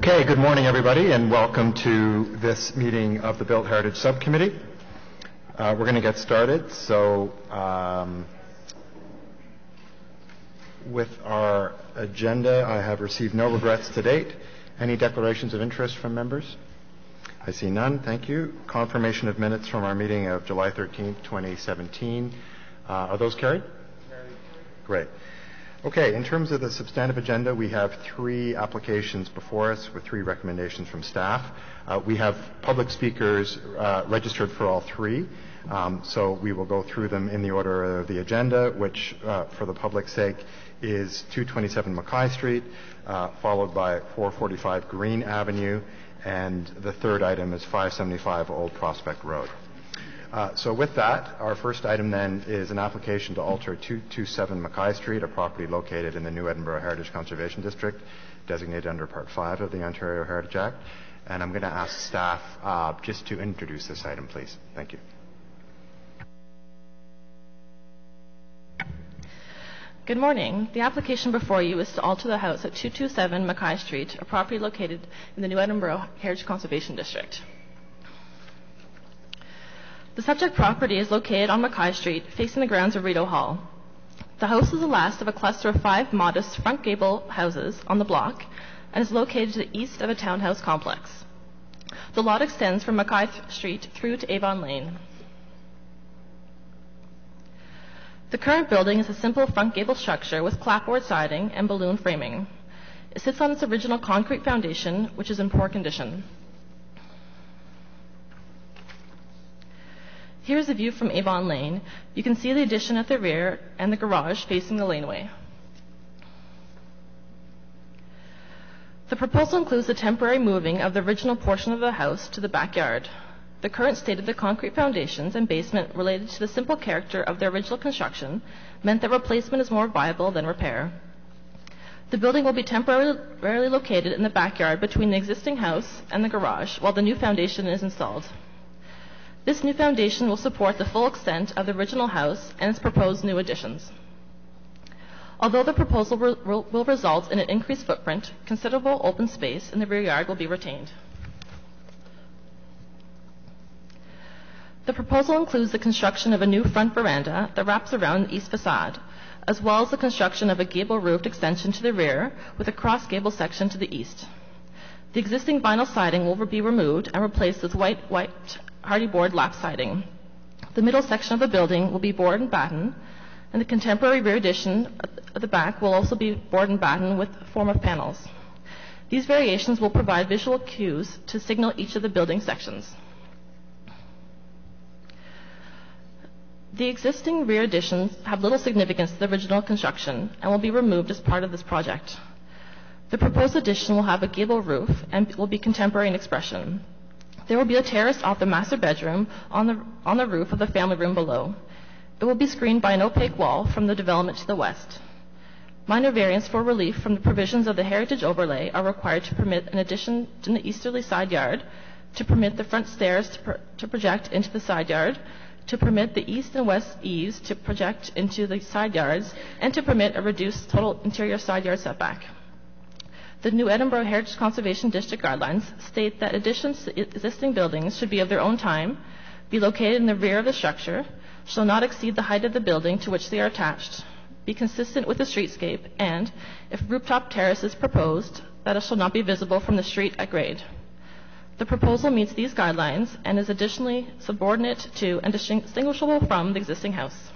Okay, good morning everybody and welcome to this meeting of the Built Heritage Subcommittee. We're going to get started. So with our agenda, I have received no regrets to date. Any declarations of interest from members? I see none. Thank you. Confirmation of minutes from our meeting of July 13th, 2017. Are those carried? Great. Okay, in terms of the substantive agenda, we have three applications before us with three recommendations from staff. We have public speakers registered for all three, so we will go through them in the order of the agenda, which, for the public's sake, is 227 Mackay Street, followed by 445 Green Avenue, and the third item is 575 Old Prospect Road. So with that, our first item then is an application to alter 227 Mackay Street, a property located in the New Edinburgh Heritage Conservation District, designated under Part 5 of the Ontario Heritage Act. And I'm going to ask staff just to introduce this item, please. Thank you. Good morning. The application before you is to alter the house at 227 Mackay Street, a property located in the New Edinburgh Heritage Conservation District. The subject property is located on Mackay Street, facing the grounds of Rideau Hall. The house is the last of a cluster of 5 modest front gable houses on the block and is located to the east of a townhouse complex. The lot extends from Mackay Street through to Avon Lane. The current building is a simple front gable structure with clapboard siding and balloon framing. It sits on its original concrete foundation, which is in poor condition. Here's a view from Avon Lane. You can see the addition at the rear and the garage facing the laneway. The proposal includes the temporary moving of the original portion of the house to the backyard. The current state of the concrete foundations and basement related to the simple character of the original construction meant that replacement is more viable than repair. The building will be temporarily located in the backyard between the existing house and the garage while the new foundation is installed. This new foundation will support the full extent of the original house and its proposed new additions. Although the proposal will result in an increased footprint, considerable open space in the rear yard will be retained. The proposal includes the construction of a new front veranda that wraps around the east facade, as well as the construction of a gable-roofed extension to the rear with a cross-gable section to the east. The existing vinyl siding will be removed and replaced with white hardy board lap siding. The middle section of the building will be board and batten, and the contemporary rear addition at the back will also be board and batten with a form of panels. These variations will provide visual cues to signal each of the building sections. The existing rear additions have little significance to the original construction and will be removed as part of this project. The proposed addition will have a gable roof and will be contemporary in expression. There will be a terrace off the master bedroom on the roof of the family room below. It will be screened by an opaque wall from the development to the west. Minor variants for relief from the provisions of the heritage overlay are required to permit an addition in the easterly side yard, to permit the front stairs to project into the side yard, to permit the east and west eaves to project into the side yards, and to permit a reduced total interior side yard setback. The New Edinburgh Heritage Conservation District guidelines state that additions to existing buildings should be of their own time, be located in the rear of the structure, shall not exceed the height of the building to which they are attached, be consistent with the streetscape, and, if rooftop terrace is proposed, that it shall not be visible from the street at grade. The proposal meets these guidelines and is additionally subordinate to and distinguishable from the existing house.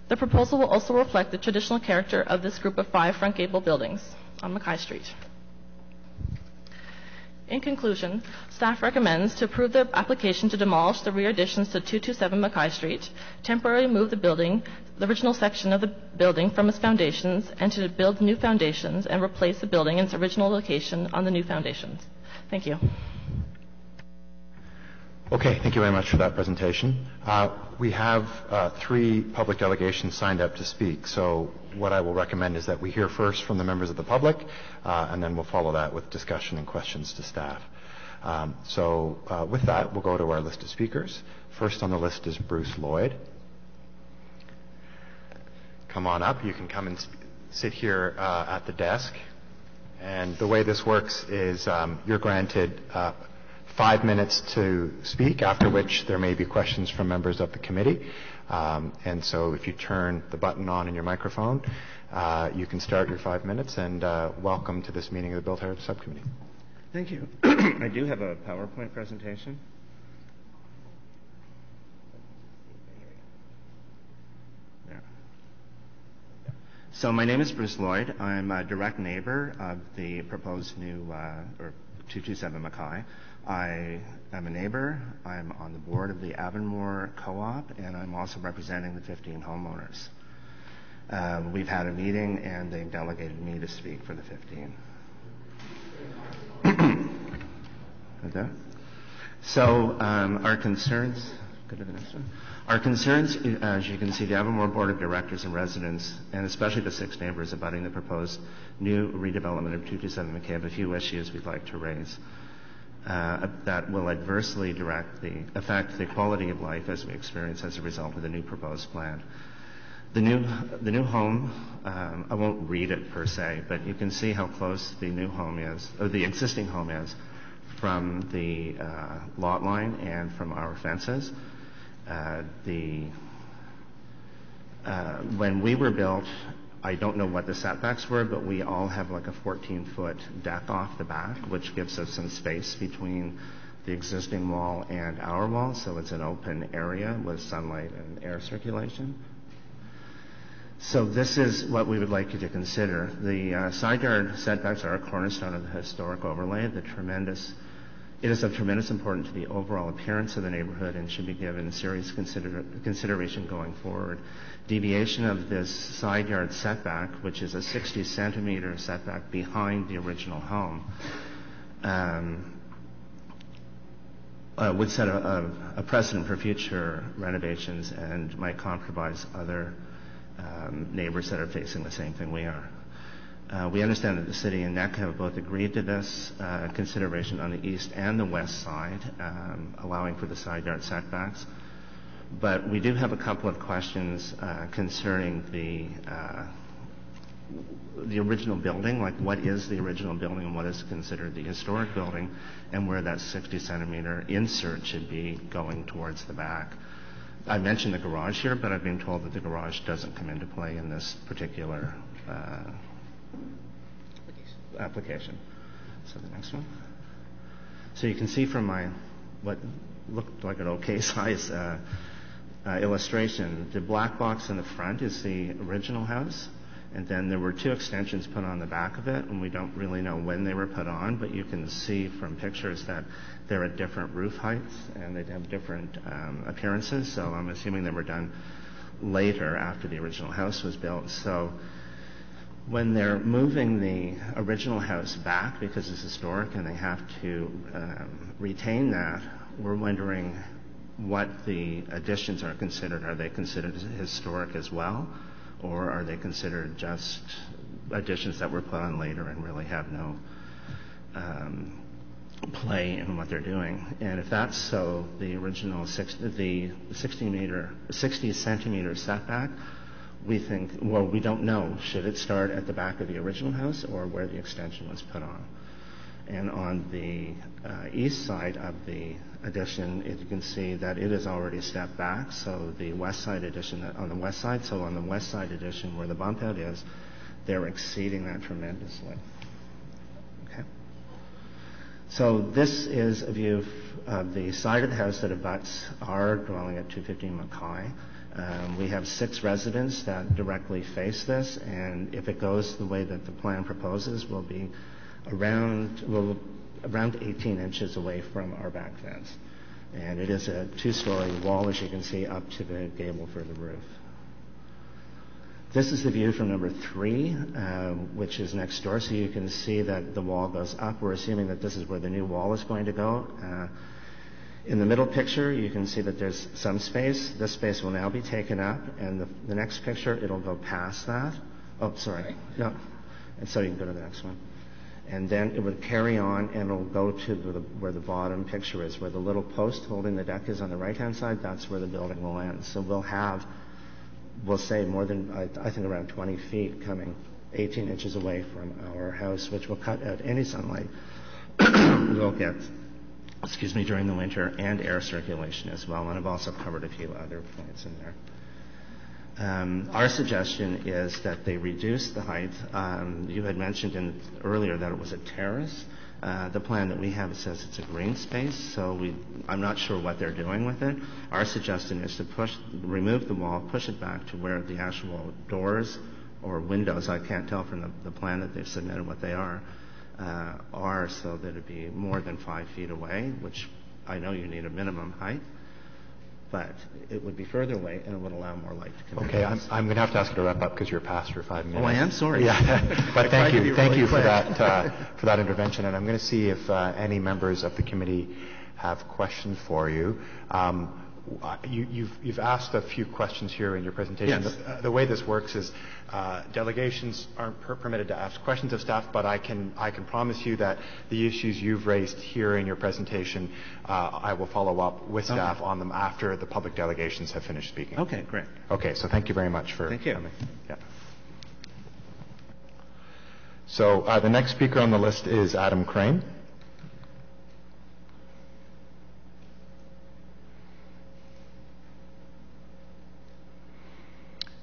The proposal will also reflect the traditional character of this group of 5 front gable buildings on Mackay Street. In conclusion, staff recommends to approve the application to demolish the rear additions to 227 Mackay Street, temporarily move the original section of the building from its foundations, and to build new foundations and replace the building in its original location on the new foundations. Thank you. Okay, thank you very much for that presentation. We have 3 public delegations signed up to speak, so what I will recommend is that we hear first from the members of the public, and then we'll follow that with discussion and questions to staff. With that, we'll go to our list of speakers. First on the list is Bruce Lloyd. Come on up. You can come and sit here at the desk. And the way this works is you're granted 5 minutes to speak, after which there may be questions from members of the committee. And so if you turn the button on in your microphone, you can start your 5 minutes, and welcome to this meeting of the Built Heritage Subcommittee. Thank you. I do have a PowerPoint presentation. There. So my name is Bruce Lloyd. I'm a direct neighbor of the proposed new, 227 Mackay. I am a neighbor. I'm on the board of the Avonmore Co-op, and I'm also representing the 15 homeowners. We've had a meeting, and they delegated me to speak for the 15. Okay. So our concerns, go to the next one. Our concerns, as you can see, the Avonmore Board of Directors and residents, and especially the 6 neighbors abutting the proposed new redevelopment of 227 Mackay, have a few issues we'd like to raise that will adversely affect the quality of life as we experience as a result of the new proposed plan. The new home, I won't read it per se, but you can see how close the new home is, or the existing home is, from the lot line and from our fences. When we were built, I don't know what the setbacks were, but we all have like a 14-foot deck off the back, which gives us some space between the existing wall and our wall, so it's an open area with sunlight and air circulation. So this is what we would like you to consider. The side yard setbacks are a cornerstone of the historic overlay. It is of tremendous importance to the overall appearance of the neighborhood and should be given serious consideration going forward. Deviation of this side yard setback, which is a 60-centimeter setback behind the original home, would set a precedent for future renovations and might compromise other neighbors that are facing the same thing we are. We understand that the city and NEC have both agreed to this consideration on the east and the west side, allowing for the side yard setbacks. But we do have a couple of questions concerning the original building, like what is the original building and what is considered the historic building, and where that 60-centimeter insert should be going towards the back. I mentioned the garage here, but I've been told that the garage doesn't come into play in this particular application. So the next one. So you can see from my what looked like an okay size illustration, the black box in the front is the original house, and then there were 2 extensions put on the back of it, and we don't really know when they were put on, but you can see from pictures that they're at different roof heights and they have different appearances, so I'm assuming they were done later after the original house was built. So when they're moving the original house back because it's historic and they have to retain that, we're wondering what the additions are considered. Are they considered historic as well, or are they considered just additions that were put on later and really have no play in what they're doing? And if that's so, the original 60-centimeter setback, we think, well, we don't know. Should it start at the back of the original house or where the extension was put on? And on the east side of the addition, you can see that it is already stepped back. So the west side addition on the west side, addition where the bump out is, they're exceeding that tremendously. Okay. So this is a view of the side of the house that abuts our dwelling at 215 Mackay. We have 6 residents that directly face this, and if it goes the way that the plan proposes, we'll be around 18 inches away from our back fence. And it is a 2-story wall, as you can see, up to the gable for the roof. This is the view from number 3, which is next door, so you can see that the wall goes up. We're assuming that this is where the new wall is going to go. In the middle picture, you can see that there's some space. This space will now be taken up, and the next picture, it'll go past that. Oh, sorry. No. And so you can go to the next one. And then it would carry on, and it'll go to where the bottom picture is, where the little post holding the deck is on the right-hand side. That's where the building will end. So we'll say more than, I think, around 20 feet coming 18 inches away from our house, which will cut out any sunlight we'll get, during the winter, and air circulation as well. And I've also covered a few other points in there. Our suggestion is that they reduce the height. You had mentioned earlier that it was a terrace. The plan that we have says it's a green space, so I'm not sure what they're doing with it. Our suggestion is to remove the wall, push it back to where the actual doors or windows, I can't tell from the plan that they've submitted what they are, so that it'd be more than 5 feet away, which I know you need a minimum height. But it would be further away, and it would allow more light to come in. Okay, I'm going to have to ask you to wrap up because you're past your 5 minutes. Oh, I am sorry. Yeah, but thank you for that intervention. And I'm going to see if any members of the committee have questions for you. You've asked a few questions here in your presentation. Yes. The way this works is delegations aren't permitted to ask questions of staff, but I can promise you that the issues you've raised here in your presentation, I will follow up with staff on them after the public delegations have finished speaking. Okay, great. Okay, so thank you very much for Thank you. coming. Yeah. So the next speaker on the list is Adam Crane.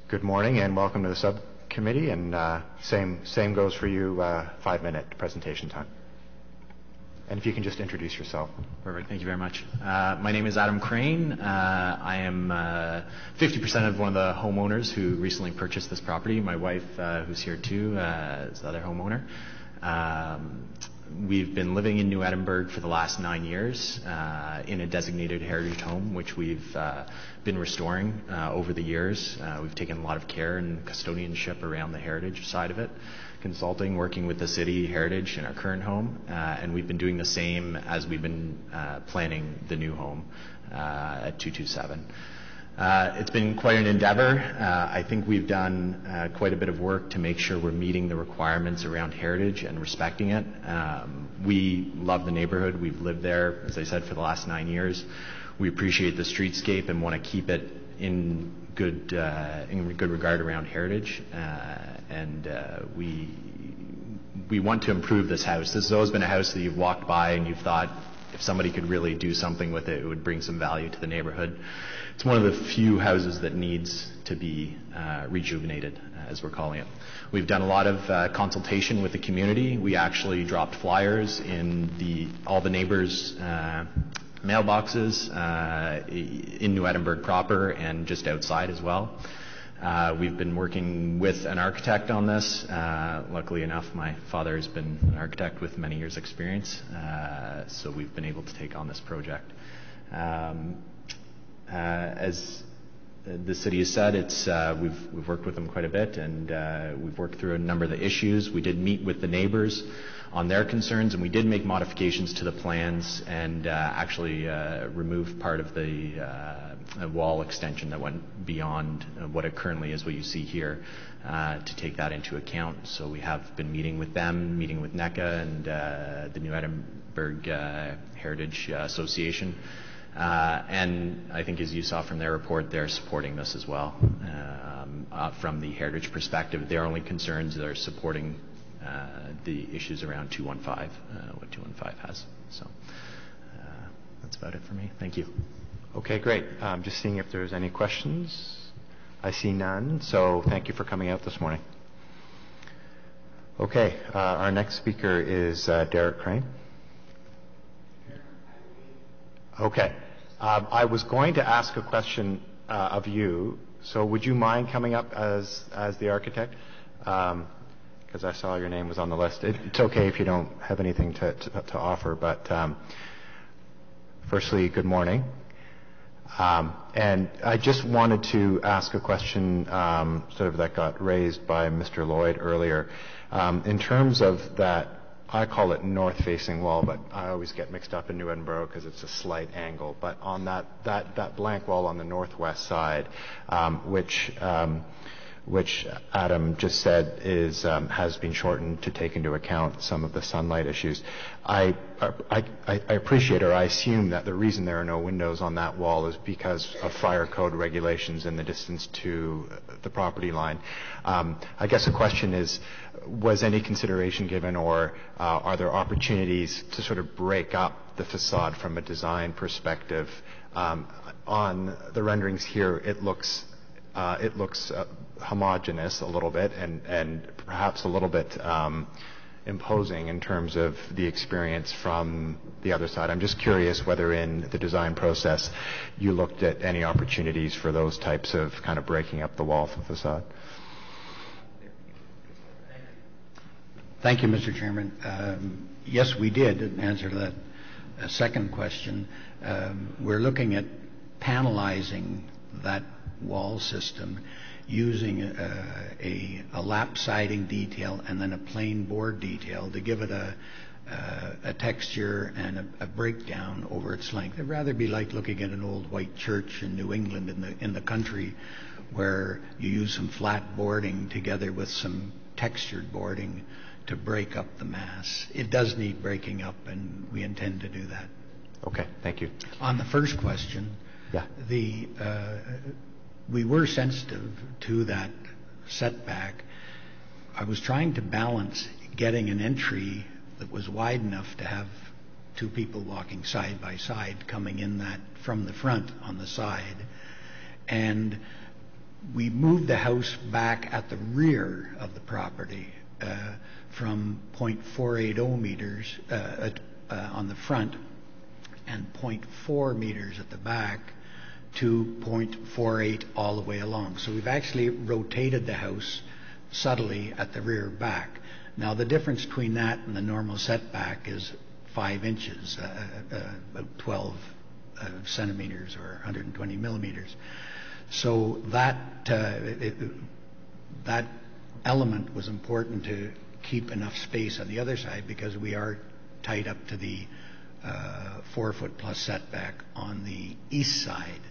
Good morning and welcome to the subcommittee, and same goes for you, 5-minute presentation time. And if you can just introduce yourself. Perfect. Thank you very much. My name is Adam Crane. I am 50% of one of the homeowners who recently purchased this property. My wife, who's here too, is the other homeowner. We've been living in New Edinburgh for the last 9 years in a designated heritage home, which we've been restoring over the years. We've taken a lot of care and custodianship around the heritage side of it, consulting, working with the city heritage in our current home, and we've been doing the same as we've been planning the new home at 227. It's been quite an endeavor. I think we've done quite a bit of work to make sure we're meeting the requirements around heritage and respecting it. We love the neighborhood. We've lived there, as I said, for the last 9 years. We appreciate the streetscape and want to keep it in good regard around heritage. And we want to improve this house. This has always been a house that you've walked by and you've thought, if somebody could really do something with it, it would bring some value to the neighborhood. It's one of the few houses that needs to be rejuvenated, as we're calling it. We've done a lot of consultation with the community. We actually dropped flyers in all the neighbors' mailboxes in New Edinburgh proper and just outside as well. We've been working with an architect on this. Luckily enough, my father has been an architect with many years' experience, so we've been able to take on this project. As the city has said, we've worked with them quite a bit, and we've worked through a number of the issues. We did meet with the neighbors on their concerns, and we did make modifications to the plans and actually remove part of the wall extension that went beyond what it currently is, what you see here, to take that into account. So we have been meeting with them, meeting with NECA and the New Edinburgh Heritage Association. And I think, as you saw from their report, they're supporting this as well. From the heritage perspective, their only concerns are supporting the issues around 215, what 215 has. So that's about it for me. Thank you. Okay, great. Just seeing if there's any questions. I see none, so thank you for coming out this morning. Okay, our next speaker is Derek Crane. Okay. I was going to ask a question of you, so would you mind coming up as the architect? Because I saw your name was on the list. It's okay if you don't have anything to offer, but firstly, good morning. And I just wanted to ask a question sort of that got raised by Mr. Lloyd earlier. In terms of that, I call it north-facing wall, but I always get mixed up in New Edinburgh because it's a slight angle. But on that blank wall on the northwest side, which which Adam just said has been shortened to take into account some of the sunlight issues. I appreciate, or I assume, that the reason there are no windows on that wall is because of fire code regulations and the distance to the property line. I guess the question is, was any consideration given, or are there opportunities to sort of break up the facade from a design perspective? On the renderings here, it looks homogeneous a little bit, and perhaps a little bit imposing in terms of the experience from the other side. I'm just curious whether in the design process you looked at any opportunities for those types of kind of breaking up the wall facade. Thank you, Mr. Chairman. Yes, we did. In answer to that second question, we're looking at panelizing that wall system using a lap siding detail and then a plain board detail to give it a texture and a breakdown over its length. It'd rather be like looking at an old white church in New England in the country, where you use some flat boarding together with some textured boarding to break up the mass. It does need breaking up, and we intend to do that. Okay, thank you. On the first question, yeah. We were sensitive to that setback. I was trying to balance getting an entry that was wide enough to have two people walking side by side coming in that from the front on the side. And we moved the house back at the rear of the property from 0.480 meters on the front and 0.4 meters at the back to 0.48 all the way along. So we've actually rotated the house subtly at the rear back. Now the difference between that and the normal setback is 5 inches, about 12 centimeters or 120 millimeters. So that that element was important to keep enough space on the other side, because we are tied up to the 4 foot plus setback on the east side.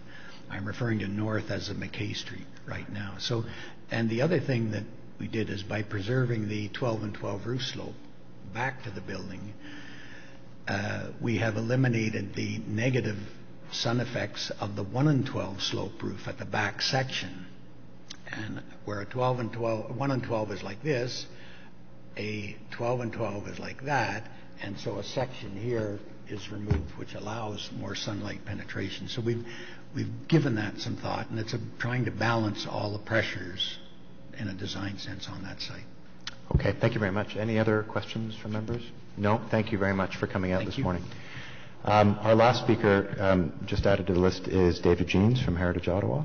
I'm referring to north as a McKay Street right now. So, and the other thing that we did is, by preserving the 12 and 12 roof slope back to the building, we have eliminated the negative sun effects of the 1 and 12 slope roof at the back section. And where a 12 and 12, 1 and 12 is like this, a 12 and 12 is like that, and so a section here is removed, which allows more sunlight penetration. So we've given that some thought, and it's trying to balance all the pressures in a design sense on that site. Okay, thank you very much. Any other questions from members? No? Thank you very much for coming out this morning. Our last speaker, just added to the list, is David Jeans from Heritage Ottawa.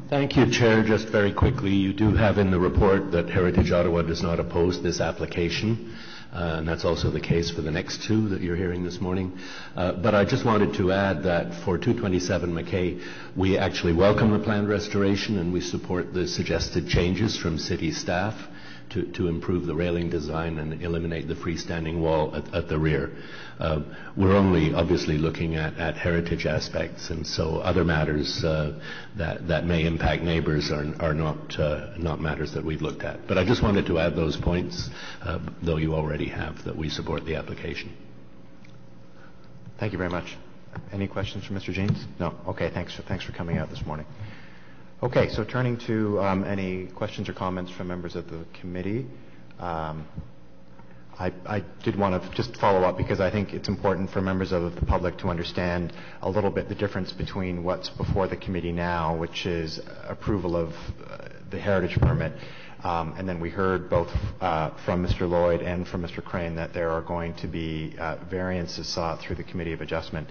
Thank you, Chair. Just very quickly, you do have in the report that Heritage Ottawa does not oppose this application, and that's also the case for the next two that you're hearing this morning. But I just wanted to add that for 227 McKay, we actually welcome the planned restoration, and we support the suggested changes from city staff to improve the railing design and eliminate the freestanding wall at the rear. We're only obviously looking at heritage aspects, and so other matters that may impact neighbors are not matters that we've looked at. But I just wanted to add those points, though you already have, that we support the application. Thank you very much. Any questions from Mr. Jeans? No? Okay, thanks for coming out this morning. Okay, so turning to any questions or comments from members of the committee. I did want to just follow up, because I think it's important for members of the public to understand a little bit the difference between what's before the committee now, which is approval of the heritage permit, and then we heard both from Mr. Lloyd and from Mr. Crane that there are going to be variances sought through the Committee of Adjustment.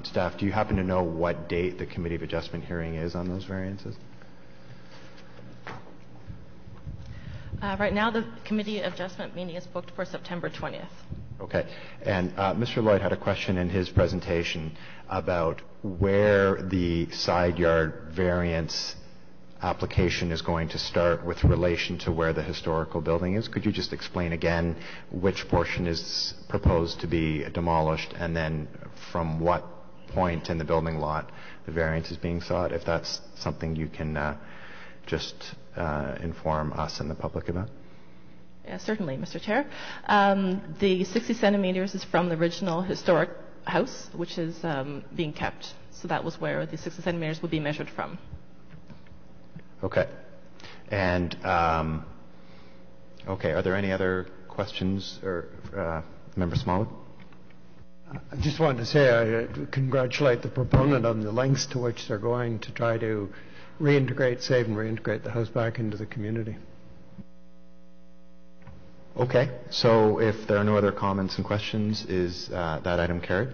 Staff, do you happen to know what date the Committee of Adjustment hearing is on those variances? Right now, the Committee of Adjustment meeting is booked for September 20th. Okay. And Mr. Lloyd had a question in his presentation about where the side yard variance application is going to start with relation to where the historical building is. Could you just explain again which portion is proposed to be demolished, and then from what point in the building lot the variance is being sought, if that's something you can just inform us and the public about. Yeah, certainly, Mr. Chair. The 60 centimeters is from the original historic house, which is being kept. So that was where the 60 centimeters would be measured from. Okay. And, okay, are there any other questions? Or Member Smollett? I just wanted to say I congratulate the proponent on the lengths to which they're going to try to save and reintegrate the house back into the community. Okay, so if there are no other comments and questions, is that item carried?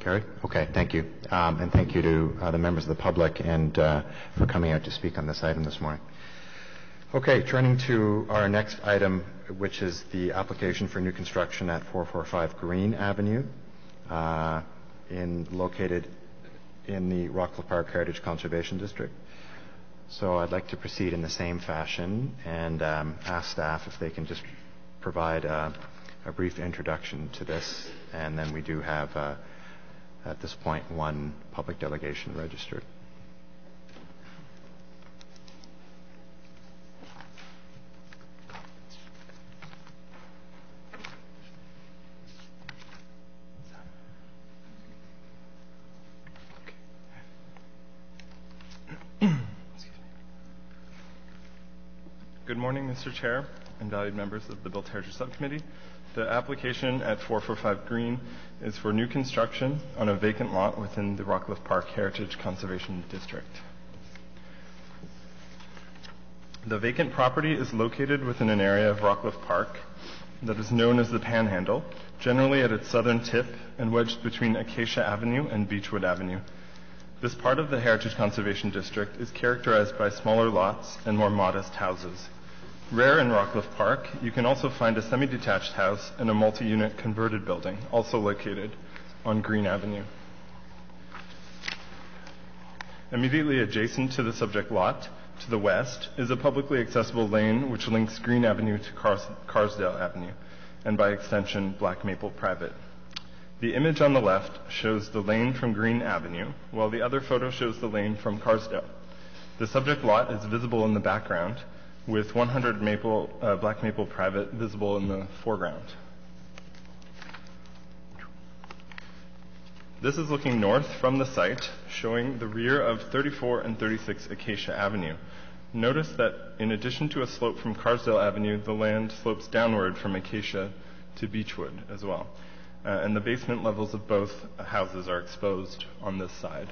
Carried? Okay, thank you. And thank you to the members of the public and for coming out to speak on this item this morning. Okay, turning to our next item, which is the application for new construction at 445 Green Avenue, located in the Rockcliffe Park Heritage Conservation District. So I'd like to proceed in the same fashion and ask staff if they can just provide a brief introduction to this, and then we do have, at this point, one public delegation registered. Good morning, Mr. Chair and valued members of the Built Heritage Subcommittee. The application at 445 Green is for new construction on a vacant lot within the Rockcliffe Park Heritage Conservation District. The vacant property is located within an area of Rockcliffe Park that is known as the Panhandle, generally at its southern tip and wedged between Acacia Avenue and Beechwood Avenue. This part of the Heritage Conservation District is characterized by smaller lots and more modest houses. Rare in Rockcliffe Park, you can also find a semi-detached house and a multi-unit converted building, also located on Green Avenue. Immediately adjacent to the subject lot, to the west, is a publicly accessible lane which links Green Avenue to Carsdale Avenue, and by extension, Black Maple Private. The image on the left shows the lane from Green Avenue, while the other photo shows the lane from Carsdale. The subject lot is visible in the background, with 100 Black Maple Private visible in the foreground. This is looking north from the site, showing the rear of 34 and 36 Acacia Avenue. Notice that in addition to a slope from Carsdale Avenue, the land slopes downward from Acacia to Beechwood as well. And the basement levels of both houses are exposed on this side.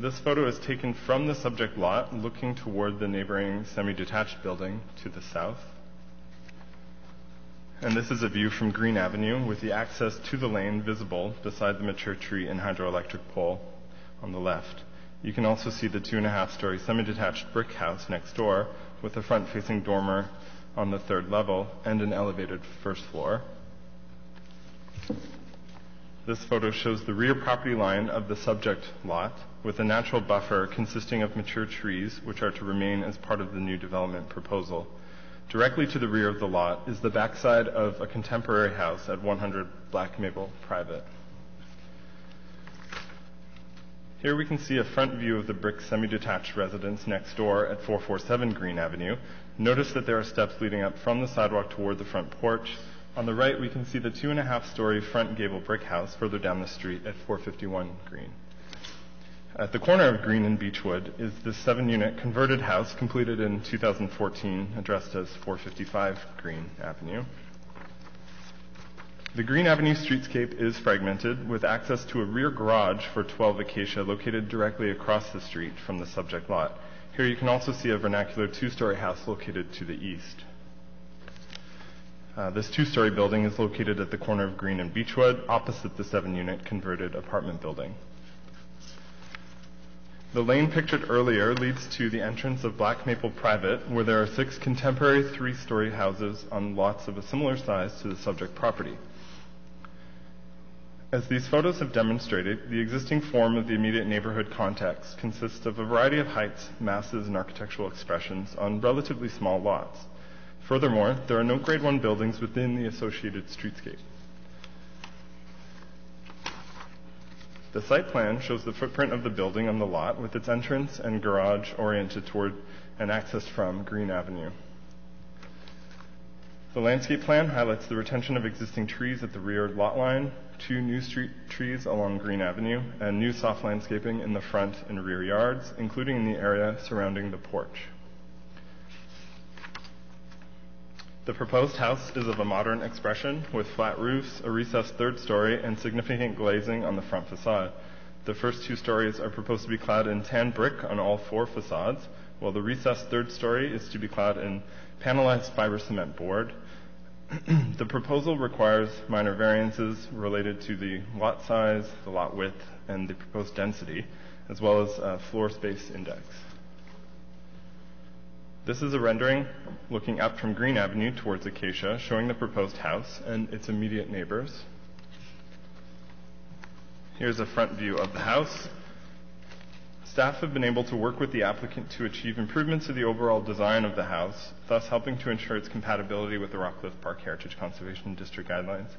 This photo is taken from the subject lot, looking toward the neighboring semi-detached building to the south. And this is a view from Green Avenue with the access to the lane visible beside the mature tree and hydroelectric pole on the left. You can also see the 2.5-story semi-detached brick house next door with a front-facing dormer on the third level and an elevated first floor. This photo shows the rear property line of the subject lot with a natural buffer consisting of mature trees which are to remain as part of the new development proposal. Directly to the rear of the lot is the backside of a contemporary house at 100 Black Maple Private. Here we can see a front view of the brick semi-detached residence next door at 447 Green Avenue. Notice that there are steps leading up from the sidewalk toward the front porch. On the right, we can see the 2.5-story front gable brick house further down the street at 451 Green. At the corner of Green and Beechwood is the 7-unit converted house completed in 2014, addressed as 455 Green Avenue. The Green Avenue streetscape is fragmented with access to a rear garage for 12 Acacia located directly across the street from the subject lot. Here you can also see a vernacular 2-story house located to the east. This 2-story building is located at the corner of Green and Beechwood, opposite the 7-unit converted apartment building. The lane pictured earlier leads to the entrance of Black Maple Private, where there are 6 contemporary 3-story houses on lots of a similar size to the subject property. As these photos have demonstrated, the existing form of the immediate neighborhood context consists of a variety of heights, masses, and architectural expressions on relatively small lots. Furthermore, there are no Grade 1 buildings within the associated streetscape. The site plan shows the footprint of the building on the lot with its entrance and garage oriented toward and accessed from Green Avenue. The landscape plan highlights the retention of existing trees at the rear lot line, 2 new street trees along Green Avenue, and new soft landscaping in the front and rear yards, including in the area surrounding the porch. The proposed house is of a modern expression with flat roofs, a recessed third story, and significant glazing on the front facade. The first 2 stories are proposed to be clad in tan brick on all 4 facades, while the recessed third story is to be clad in panelized fiber cement board. The proposal requires minor variances related to the lot size, the lot width, and the proposed density, as well as a floor space index. This is a rendering looking up from Green Avenue towards Acacia, showing the proposed house and its immediate neighbors. Here's a front view of the house. Staff have been able to work with the applicant to achieve improvements to the overall design of the house, thus helping to ensure its compatibility with the Rockcliffe Park Heritage Conservation District guidelines.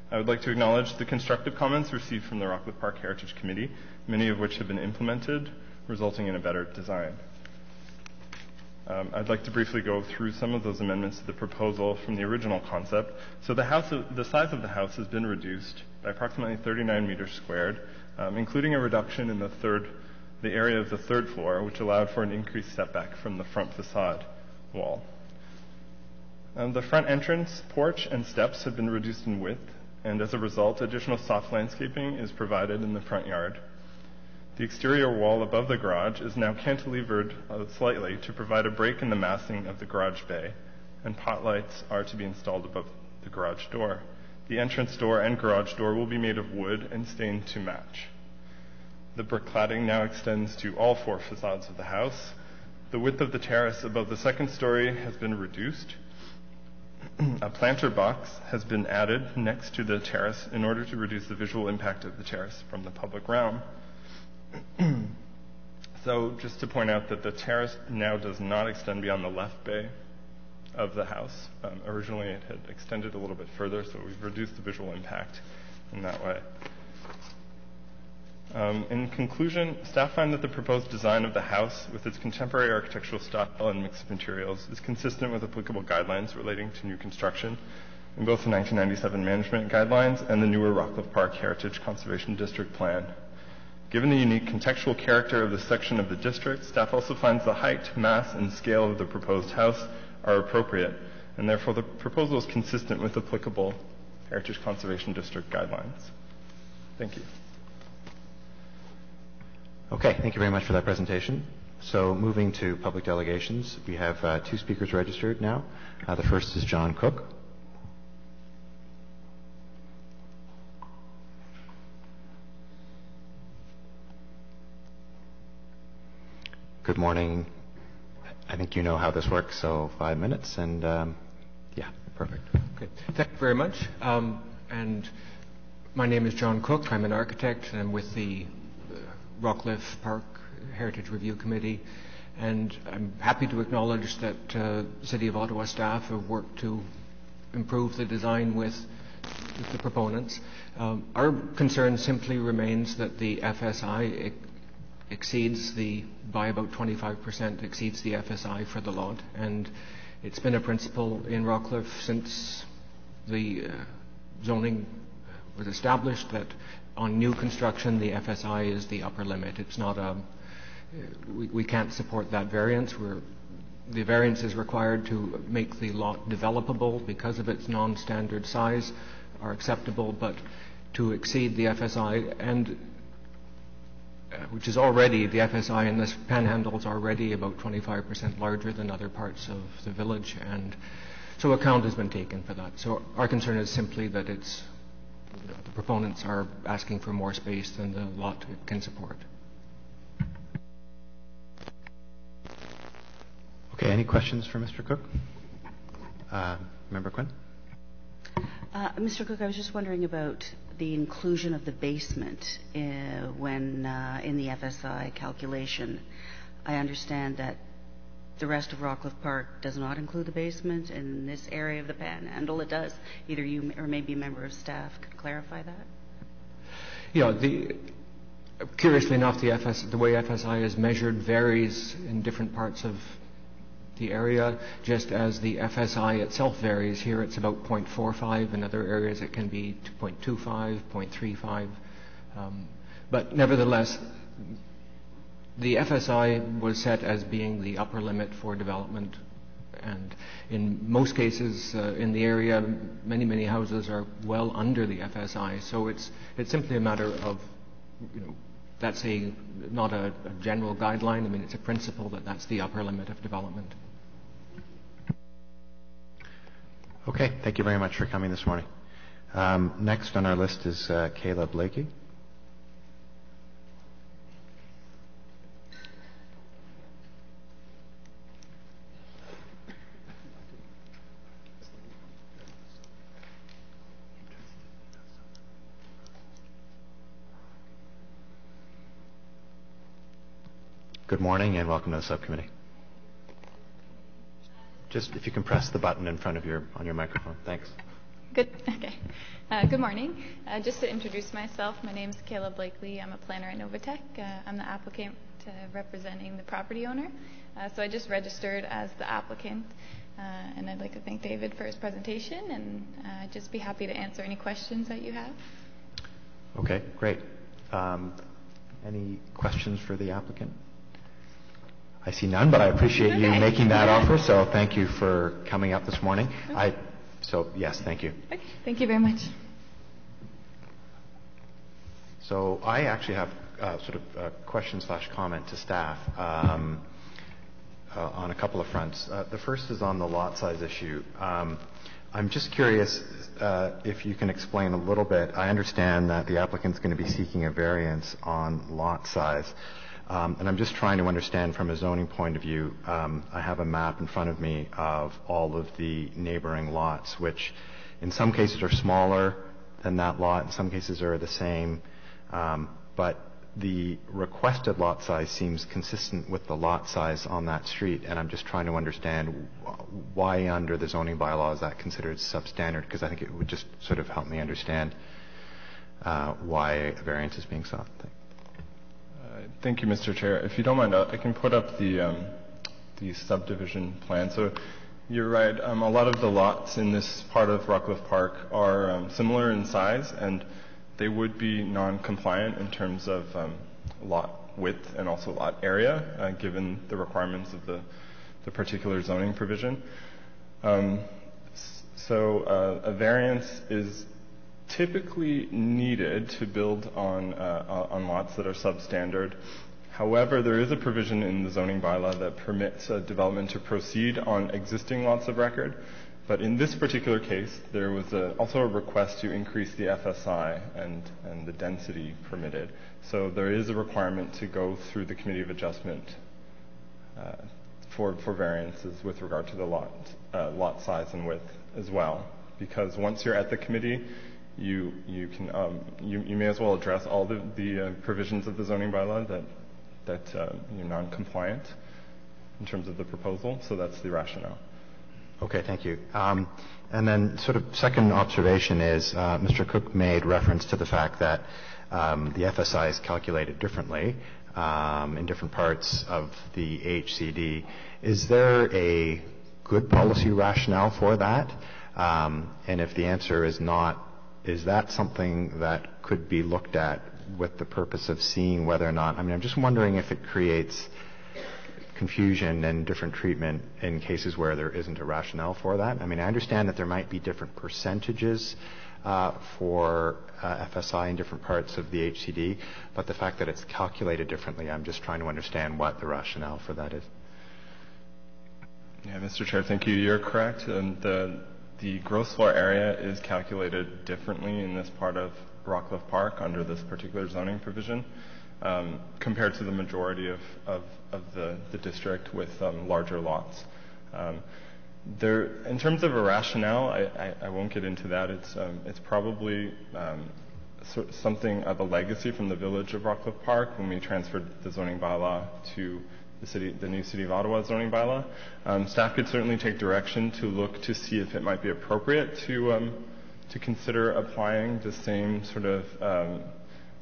I would like to acknowledge the constructive comments received from the Rockcliffe Park Heritage Committee, many of which have been implemented, resulting in a better design. I'd like to briefly go through some of those amendments to the proposal from the original concept. So the size of the house has been reduced by approximately 39 meters squared, including a reduction in the area of the third floor, which allowed for an increased setback from the front facade wall. The front entrance, porch, and steps have been reduced in width, and as a result, additional soft landscaping is provided in the front yard. The exterior wall above the garage is now cantilevered slightly to provide a break in the massing of the garage bay, and pot lights are to be installed above the garage door. The entrance door and garage door will be made of wood and stained to match. The brick cladding now extends to all 4 facades of the house. The width of the terrace above the second story has been reduced. A planter box has been added next to the terrace in order to reduce the visual impact of the terrace from the public realm. So just to point out that the terrace now does not extend beyond the left bay of the house. Originally it had extended a little bit further, so we've reduced the visual impact in that way. In conclusion, staff find that the proposed design of the house with its contemporary architectural style and mix of materials is consistent with applicable guidelines relating to new construction in both the 1997 management guidelines and the newer Rockcliffe Park Heritage Conservation District plan. Given the unique contextual character of this section of the district, staff also finds the height, mass, and scale of the proposed house are appropriate, and therefore the proposal is consistent with applicable Heritage Conservation District guidelines. Thank you. Okay, thank you very much for that presentation. So moving to public delegations, we have 2 speakers registered now. The first is John Cook. Good morning. I think you know how this works, so 5 minutes, and yeah, perfect. Okay, thank you very much. And my name is John Cook. I'm an architect, and I'm with the Rockcliffe Park Heritage Review Committee, and I'm happy to acknowledge that City of Ottawa staff have worked to improve the design with the proponents. Our concern simply remains that the FSI exceeds by about 25% exceeds the FSI for the lot, and it's been a principle in Rockcliffe since the zoning was established that on new construction the FSI is the upper limit. It's not we can't support that variance. The variance is required to make the lot developable because of its non-standard size are acceptable, but to exceed the FSI and which is already, the FSI in this panhandle is already about 25% larger than other parts of the village, and so account has been taken for that. So our concern is simply that the proponents are asking for more space than the lot can support. Okay, any questions for Mr. Cook? Member Quinn? Mr. Cook, I was just wondering about the inclusion of the basement when in the FSI calculation. I understand that the rest of Rockcliffe Park does not include the basement. In this area of the panhandle, it does. Either you or maybe a member of staff could clarify that. Yeah, Curiously enough, the way FSI is measured varies in different parts of the area, just as the FSI itself varies. Here it's about 0.45. In other areas it can be 0.25, 0.35. But nevertheless, the FSI was set as being the upper limit for development. And in most cases in the area, many houses are well under the FSI. So it's simply a matter of, that's not a general guideline. I mean, it's a principle that's the upper limit of development. Okay, thank you very much for coming this morning. Next on our list is Kayla Blakey. Good morning and welcome to the subcommittee. Just if you can press the button in front of on your microphone. Thanks. Good. Okay. Good morning. Just to introduce myself, my name is Kayla Blakely. I'm a planner at Novatech. I'm the applicant representing the property owner. So I just registered as the applicant, and I'd like to thank David for his presentation, and I'd just be happy to answer any questions that you have. Okay, great. Any questions for the applicant? I see none, but I appreciate you making that offer, so thank you for coming up this morning. Okay. Yes, thank you. Okay, thank you very much. So I actually have sort of a question/comment to staff on a couple of fronts. The first is on the lot size issue. I'm just curious if you can explain a little bit. I understand that the applicant's going to be seeking a variance on lot size. And I'm just trying to understand from a zoning point of view. I have a map in front of me of all of the neighboring lots, which in some cases are smaller than that lot, in some cases are the same. But the requested lot size seems consistent with the lot size on that street, and I'm just trying to understand why under the zoning bylaw is that considered substandard, because I think it would just sort of help me understand why a variance is being sought. Thank you, Mr. Chair. If you don't mind, I can put up the subdivision plan. So you're right. A lot of the lots in this part of Rockcliffe Park are similar in size, and they would be non-compliant in terms of lot width and also lot area, given the requirements of the particular zoning provision. So a variance is typically needed to build on lots that are substandard. However, there is a provision in the zoning bylaw that permits development to proceed on existing lots of record. But in this particular case, there was also a request to increase the FSI and the density permitted. So there is a requirement to go through the Committee of Adjustment for variances with regard to the lot size and width as well. Because once you're at the committee, you may as well address all the provisions of the zoning bylaw that you're non-compliant in terms of the proposal. So that's the rationale. Okay, thank you. And then sort of second observation is Mr. Cook made reference to the fact that the FSI is calculated differently in different parts of the HCD. Is there a good policy rationale for that? And if the answer is not, is that something that could be looked at with the purpose of seeing whether or not, I'm just wondering if it creates confusion and different treatment in cases where there isn't a rationale for that. I understand that there might be different percentages for FSI in different parts of the HCD, but the fact that it's calculated differently, I'm just trying to understand what the rationale for that is. Yeah, Mr. Chair, thank you. You're correct. The gross floor area is calculated differently in this part of Rockcliffe Park under this particular zoning provision compared to the majority of the district with larger lots. In terms of a rationale, I won't get into that. It's probably something of a legacy from the village of Rockcliffe Park when we transferred the zoning bylaw to the new City of Ottawa zoning bylaw. Staff could certainly take direction to look to see if it might be appropriate to consider applying the same sort of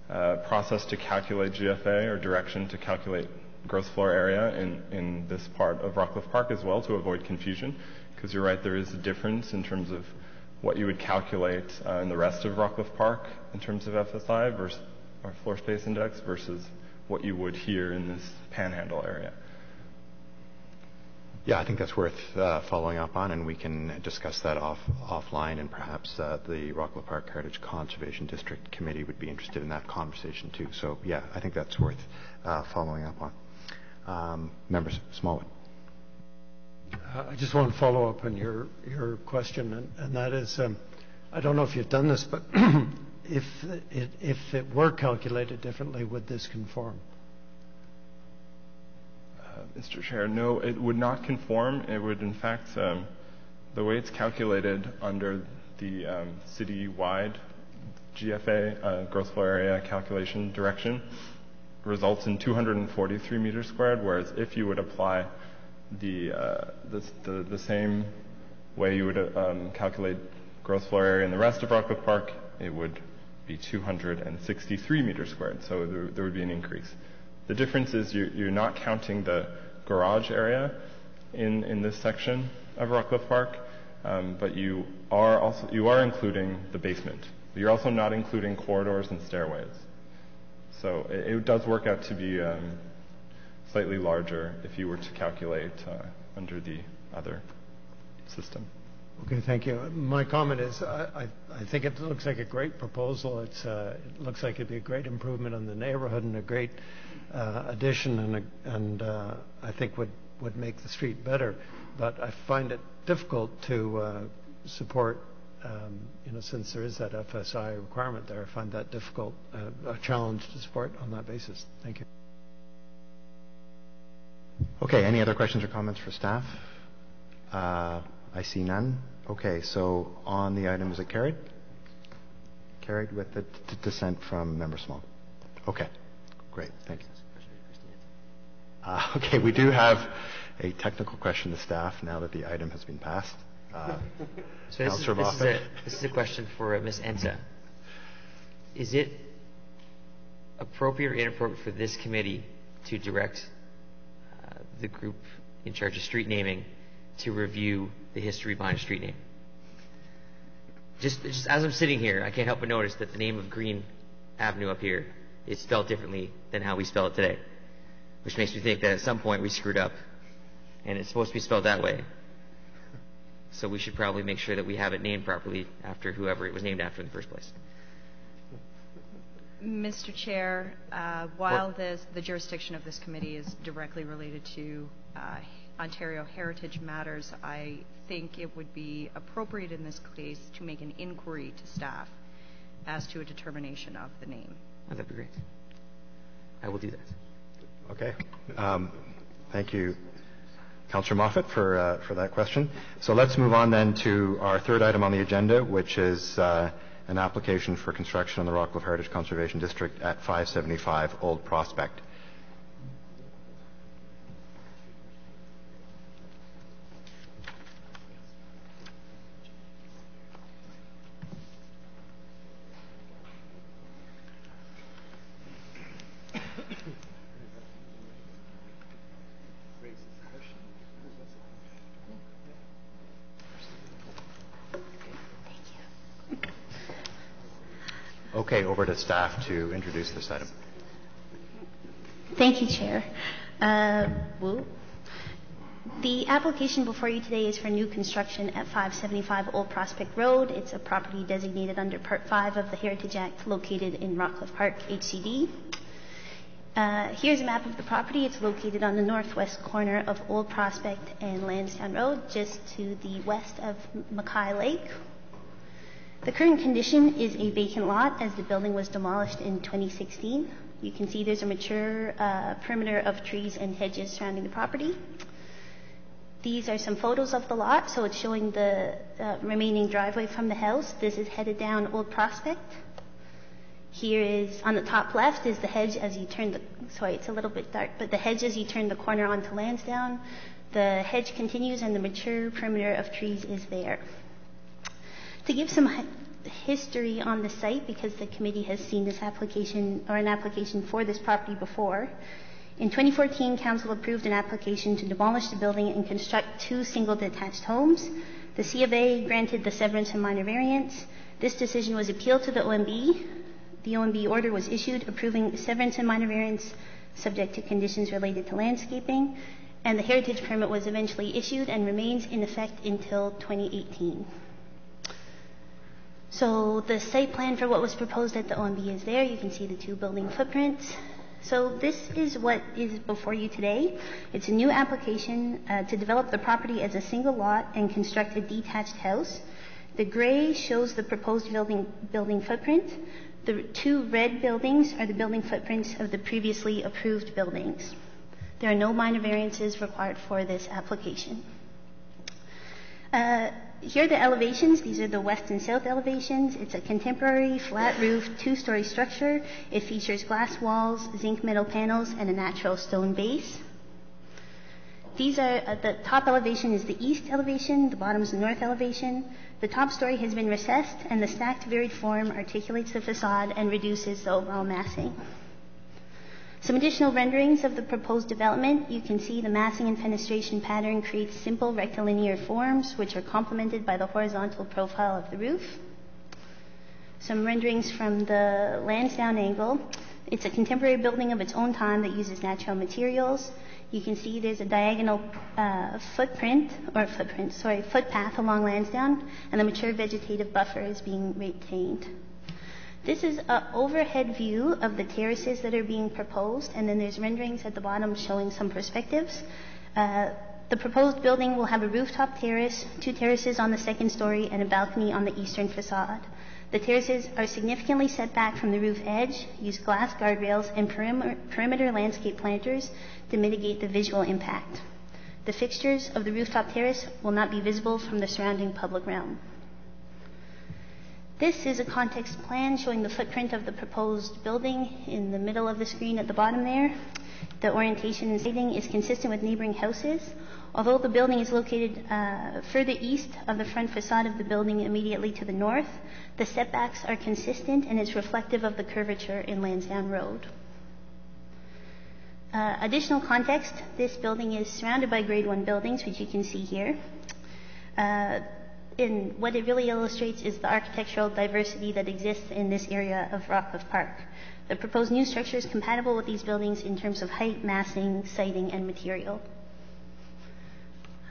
process to calculate GFA or direction to calculate gross floor area in this part of Rockcliffe Park as well to avoid confusion, because you're right, there is a difference in terms of what you would calculate in the rest of Rockcliffe Park in terms of FSI versus our floor space index versus what you would here in this panhandle area. Yeah, I think that's worth following up on, and we can discuss that offline, and perhaps the Rockcliffe Park Heritage Conservation District Committee would be interested in that conversation too. So yeah, I think that's worth following up on. Member Smallwood. I just want to follow up on your question, and that is, I don't know if you've done this, but if it were calculated differently, would this conform? Mr. Chair, no, it would not conform. It would, in fact, the way it's calculated under the city-wide GFA, gross floor area calculation direction, results in 243 meters squared, whereas if you would apply the same way you would calculate gross floor area in the rest of Rockcliffe Park, it would be 263 meters squared, so there would be an increase. The difference is you're not counting the garage area in this section of Rockcliffe Park, but you are including the basement. You're also not including corridors and stairways. So it does work out to be slightly larger if you were to calculate under the other system. Okay, thank you. My comment is I think it looks like a great proposal. It looks like it'd be a great improvement on the neighborhood and a great addition, and I think would make the street better. But I find it difficult to support, since there is that FSI requirement there. I find that difficult, a challenge to support on that basis. Thank you. Okay, any other questions or comments for staff? I see none. Okay, so on the item, is it carried? Carried with the dissent from Member Small. Okay, great, thank you. Okay, we do have a technical question to staff now that the item has been passed. So this is a question for Ms. Enza. Is it appropriate or inappropriate for this committee to direct the group in charge of street naming to review the history behind a street name? Just as I'm sitting here, I can't help but notice that the name of Green Avenue up here is spelled differently than how we spell it today, which makes me think that at some point we screwed up and it's supposed to be spelled that way. So we should probably make sure that we have it named properly after whoever it was named after in the first place. Mr. Chair, while the jurisdiction of this committee is directly related to Ontario heritage matters, I think it would be appropriate in this case to make an inquiry to staff as to a determination of the name. Oh, that'd be great. I will do that. Okay. Thank you, Councillor Moffat, for that question. So let's move on then to our third item on the agenda, which is an application for construction on the Rockcliffe Heritage Conservation District at 575 Old Prospect. Okay, over to staff to introduce this item. Thank you, Chair. The application before you today is for new construction at 575 Old Prospect Road. It's a property designated under Part 5 of the Heritage Act located in Rockcliffe Park, HCD. Here's a map of the property. It's located on the northwest corner of Old Prospect and Lansdowne Road, just to the west of Mackay Lake. The current condition is a vacant lot as the building was demolished in 2016. You can see there's a mature perimeter of trees and hedges surrounding the property. These are some photos of the lot, so it's showing the remaining driveway from the house. This is headed down Old Prospect. Here is, on the top left, is the hedge as you turn the, sorry, it's a little bit dark, but the hedge as you turn the corner onto Lansdowne. The hedge continues and the mature perimeter of trees is there. To give some history on the site because the committee has seen this application or an application for this property before. In 2014, Council approved an application to demolish the building and construct 2 single detached homes. The C of A granted the severance and minor variance. This decision was appealed to the OMB. The OMB order was issued approving severance and minor variance subject to conditions related to landscaping, and the heritage permit was eventually issued and remains in effect until 2018. So the site plan for what was proposed at the OMB is there. You can see the 2 building footprints. So this is what is before you today. It's a new application to develop the property as a single lot and construct a detached house. The gray shows the proposed building footprint. The 2 red buildings are the building footprints of the previously approved buildings. There are no minor variances required for this application. Here are the elevations. These are the west and south elevations. It's a contemporary flat roof 2-story structure. It features glass walls, zinc metal panels, and a natural stone base. These are the top elevation is the east elevation, the bottom is the north elevation. The top story has been recessed, and the stacked varied form articulates the facade and reduces the overall massing. Some additional renderings of the proposed development. You can see the massing and fenestration pattern creates simple rectilinear forms, which are complemented by the horizontal profile of the roof. Some renderings from the Lansdowne angle. It's a contemporary building of its own time that uses natural materials. You can see there's a diagonal footpath along Lansdowne, and the mature vegetative buffer is being retained. This is an overhead view of the terraces that are being proposed, and then there's renderings at the bottom showing some perspectives. The proposed building will have a rooftop terrace, 2 terraces on the 2nd story, and a balcony on the eastern facade. The terraces are significantly set back from the roof edge, use glass guardrails and perimeter landscape planters to mitigate the visual impact. The fixtures of the rooftop terrace will not be visible from the surrounding public realm. This is a context plan showing the footprint of the proposed building in the middle of the screen at the bottom there. The orientation and shading is consistent with neighboring houses. Although the building is located further east of the front facade of the building immediately to the north, the setbacks are consistent and is reflective of the curvature in Lansdowne Road. Additional context, this building is surrounded by grade 1 buildings, which you can see here. And what it really illustrates is the architectural diversity that exists in this area of Rockcliffe Park. The proposed new structure is compatible with these buildings in terms of height, massing, siting, and material.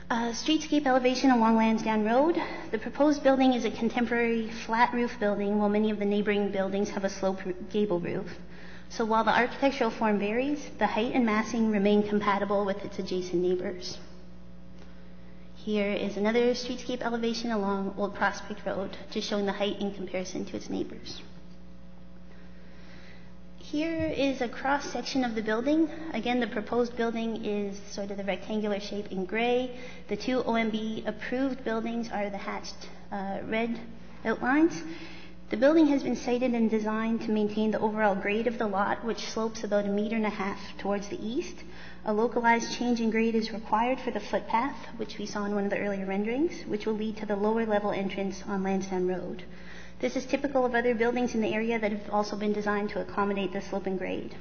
Streetscape elevation along Lansdowne Road. The proposed building is a contemporary flat roof building, while many of the neighboring buildings have a sloped gable roof. So while the architectural form varies, the height and massing remain compatible with its adjacent neighbors. Here is another streetscape elevation along Old Prospect Road, just showing the height in comparison to its neighbors. Here is a cross-section of the building. Again, the proposed building is sort of the rectangular shape in gray. The 2 OMB approved buildings are the hatched red outlines. The building has been sited and designed to maintain the overall grade of the lot, which slopes about 1.5 meters towards the east. A localized change in grade is required for the footpath, which we saw in one of the earlier renderings, which will lead to the lower level entrance on Lansdowne Road. This is typical of other buildings in the area that have also been designed to accommodate the slope and grade.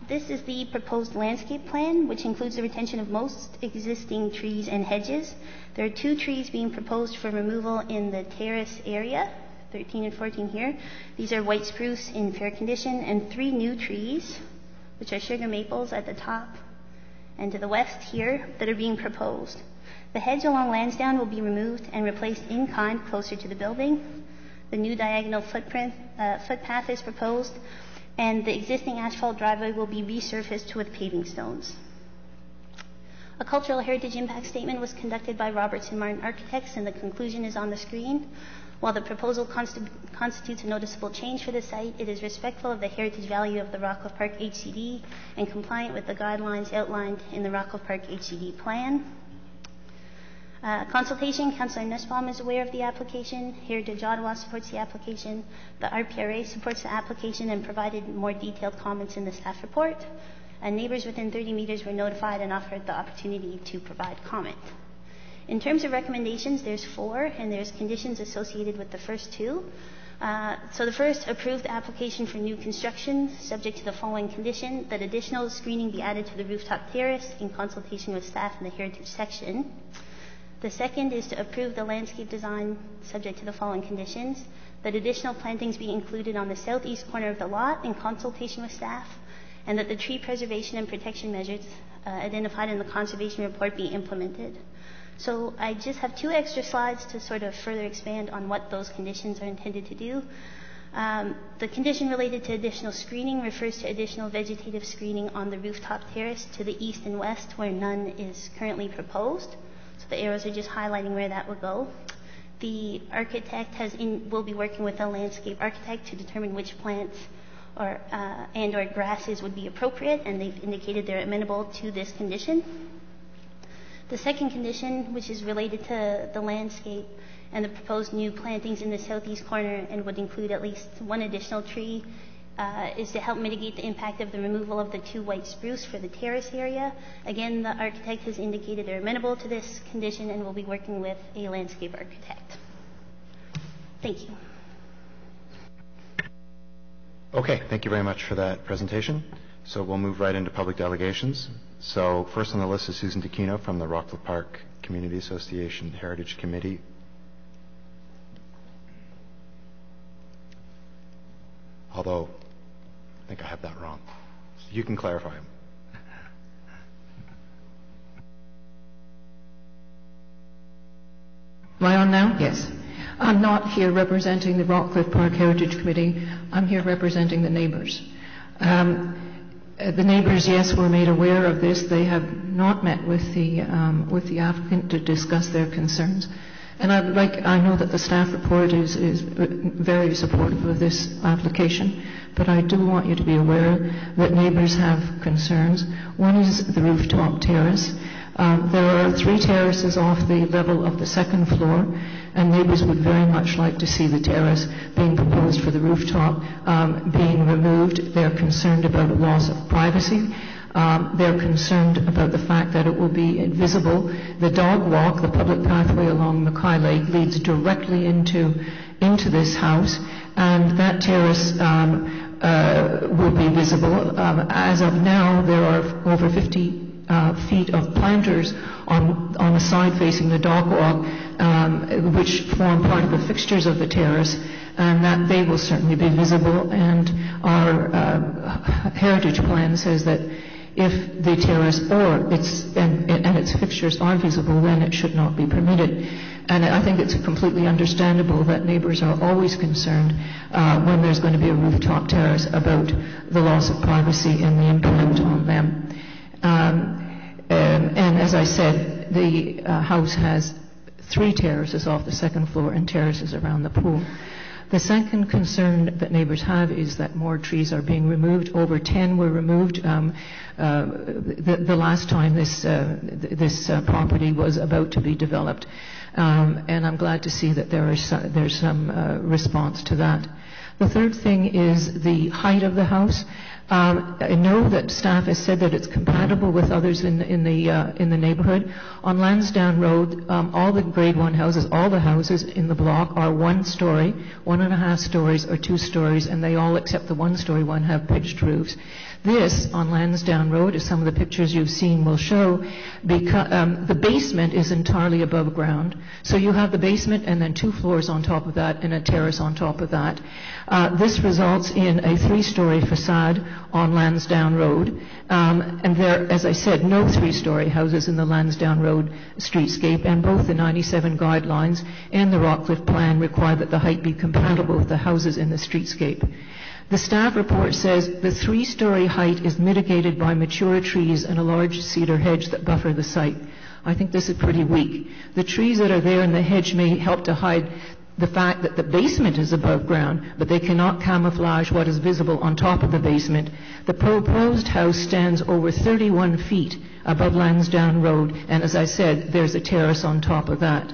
This is the proposed landscape plan, which includes the retention of most existing trees and hedges. There are 2 trees being proposed for removal in the terrace area, 13 and 14 here. These are white spruce in fair condition, and 3 new trees, which are sugar maples at the top and to the west here, that are being proposed. The hedge along Lansdowne will be removed and replaced in kind closer to the building. The new diagonal footpath is proposed, and the existing asphalt driveway will be resurfaced with paving stones. A cultural heritage impact statement was conducted by Robertson Martin Architects, and the conclusion is on the screen. While the proposal constitutes a noticeable change for the site, it is respectful of the heritage value of the Rockcliffe Park HCD and compliant with the guidelines outlined in the Rockcliffe Park HCD plan. Consultation, Councillor Nussbaum is aware of the application. Heritage Ottawa supports the application. The RPRA supports the application and provided more detailed comments in the staff report. And neighbors within 30 meters were notified and offered the opportunity to provide comment. In terms of recommendations, there's 4, and there's conditions associated with the first 2. So the first, approve the application for new construction, subject to the following condition, that additional screening be added to the rooftop terrace in consultation with staff in the heritage section. The second is to approve the landscape design, subject to the following conditions, that additional plantings be included on the southeast corner of the lot in consultation with staff, and that the tree preservation and protection measures identified in the conservation report be implemented. So I just have 2 extra slides to sort of further expand on what those conditions are intended to do. The condition related to additional screening refers to additional vegetative screening on the rooftop terrace to the east and west where none is currently proposed. So the arrows are just highlighting where that would go. The architect will be working with a landscape architect to determine which plants or grasses would be appropriate, and they've indicated they're amenable to this condition. The second condition, which is related to the landscape and the proposed new plantings in the southeast corner and would include at least 1 additional tree, is to help mitigate the impact of the removal of the 2 white spruce for the terrace area. Again, the architect has indicated they're amenable to this condition and will be working with a landscape architect. Thank you. Okay, thank you very much for that presentation. So we'll move right into public delegations. So first on the list is Susan DeCino from the Rockcliffe Park Community Association Heritage Committee. Although, I think I have that wrong. You can clarify them. Am I on now? Yes. I'm not here representing the Rockcliffe Park Heritage Committee. I'm here representing the neighbours. The neighbours, yes, were made aware of this. They have not met with the applicant to discuss their concerns. And I know that the staff report is very supportive of this application, but I do want you to be aware that neighbours have concerns. One is the rooftop terrace. There are 3 terraces off the level of the 2nd floor, and neighbours would very much like to see the terrace being proposed for the rooftop being removed. They're concerned about loss of privacy. They're concerned about the fact that it will be invisible. The dog walk, the public pathway along Mackay Lake, leads directly into this house, and that terrace will be visible. As of now, there are over 50 feet of planters on the side facing the dog walk, which form part of the fixtures of the terrace, and that they will certainly be visible. And our heritage plan says that if the terrace or its fixtures are visible, then it should not be permitted. And I think it's completely understandable that neighbours are always concerned when there's going to be a rooftop terrace about the loss of privacy and the impact on them. And as I said, the house has 3 terraces off the 2nd floor and terraces around the pool. The second concern that neighbours have is that more trees are being removed. Over 10 were removed the last time this property was about to be developed. And I'm glad to see that there's some response to that. The third thing is the height of the house. I know that staff has said that it's compatible with others in the neighbourhood. On Lansdowne Road, all the grade 1 houses, all the houses in the block are 1 story, 1.5 stories, or 2 stories, and they all, except the 1-story one, have pitched roofs. This, on Lansdowne Road, as some of the pictures you've seen will show, the basement is entirely above ground. So you have the basement and then 2 floors on top of that and a terrace on top of that. This results in a 3-story facade on Lansdowne Road. And there, as I said, no 3-story houses in the Lansdowne Road streetscape, and both the 97 guidelines and the Rockcliffe plan require that the height be compatible with the houses in the streetscape. The staff report says the 3-story height is mitigated by mature trees and a large cedar hedge that buffer the site. I think this is pretty weak. The trees that are there in the hedge may help to hide the fact that the basement is above ground, but they cannot camouflage what is visible on top of the basement. The proposed house stands over 31 feet above Lansdowne Road, and as I said, there's a terrace on top of that.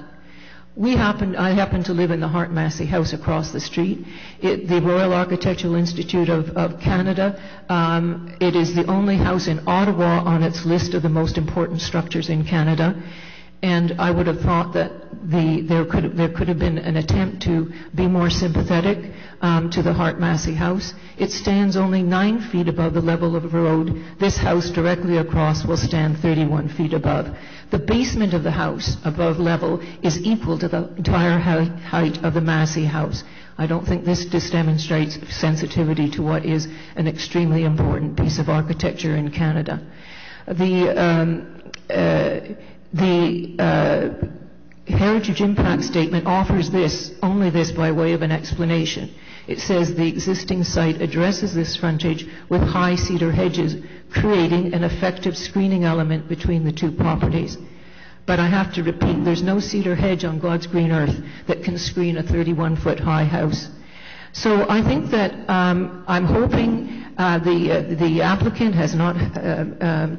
I happen to live in the Hart Massey House across the street. The Royal Architectural Institute of Canada, it is the only house in Ottawa on its list of the most important structures in Canada. And I would have thought that there could have been an attempt to be more sympathetic to the Hart Massey house. It stands only 9 feet above the level of the road. This house directly across will stand 31 feet above. The basement of the house above level is equal to the entire height of the Massey house. I don't think this just demonstrates sensitivity to what is an extremely important piece of architecture in Canada. The Heritage Impact Statement offers only this by way of an explanation. It says the existing site addresses this frontage with high cedar hedges, creating an effective screening element between the two properties. But I have to repeat, there's no cedar hedge on God's green earth that can screen a 31-foot high house. So I think that I'm hoping the applicant has not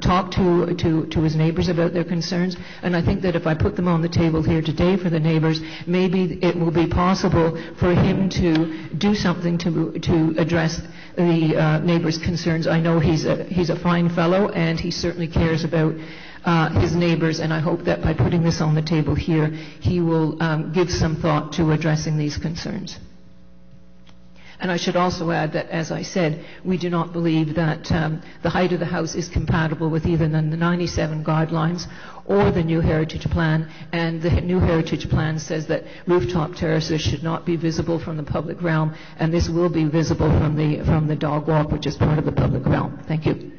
talked to his neighbors about their concerns, and I think that if I put them on the table here today for the neighbors, maybe it will be possible for him to do something to address the neighbors' concerns. I know he's a fine fellow, and he certainly cares about his neighbors, and I hope that by putting this on the table here, he will give some thought to addressing these concerns. And I should also add that, as I said, we do not believe that the height of the house is compatible with either the 97 guidelines or the new heritage plan. And the new heritage plan says that rooftop terraces should not be visible from the public realm, and this will be visible from the dog walk, which is part of the public realm. Thank you.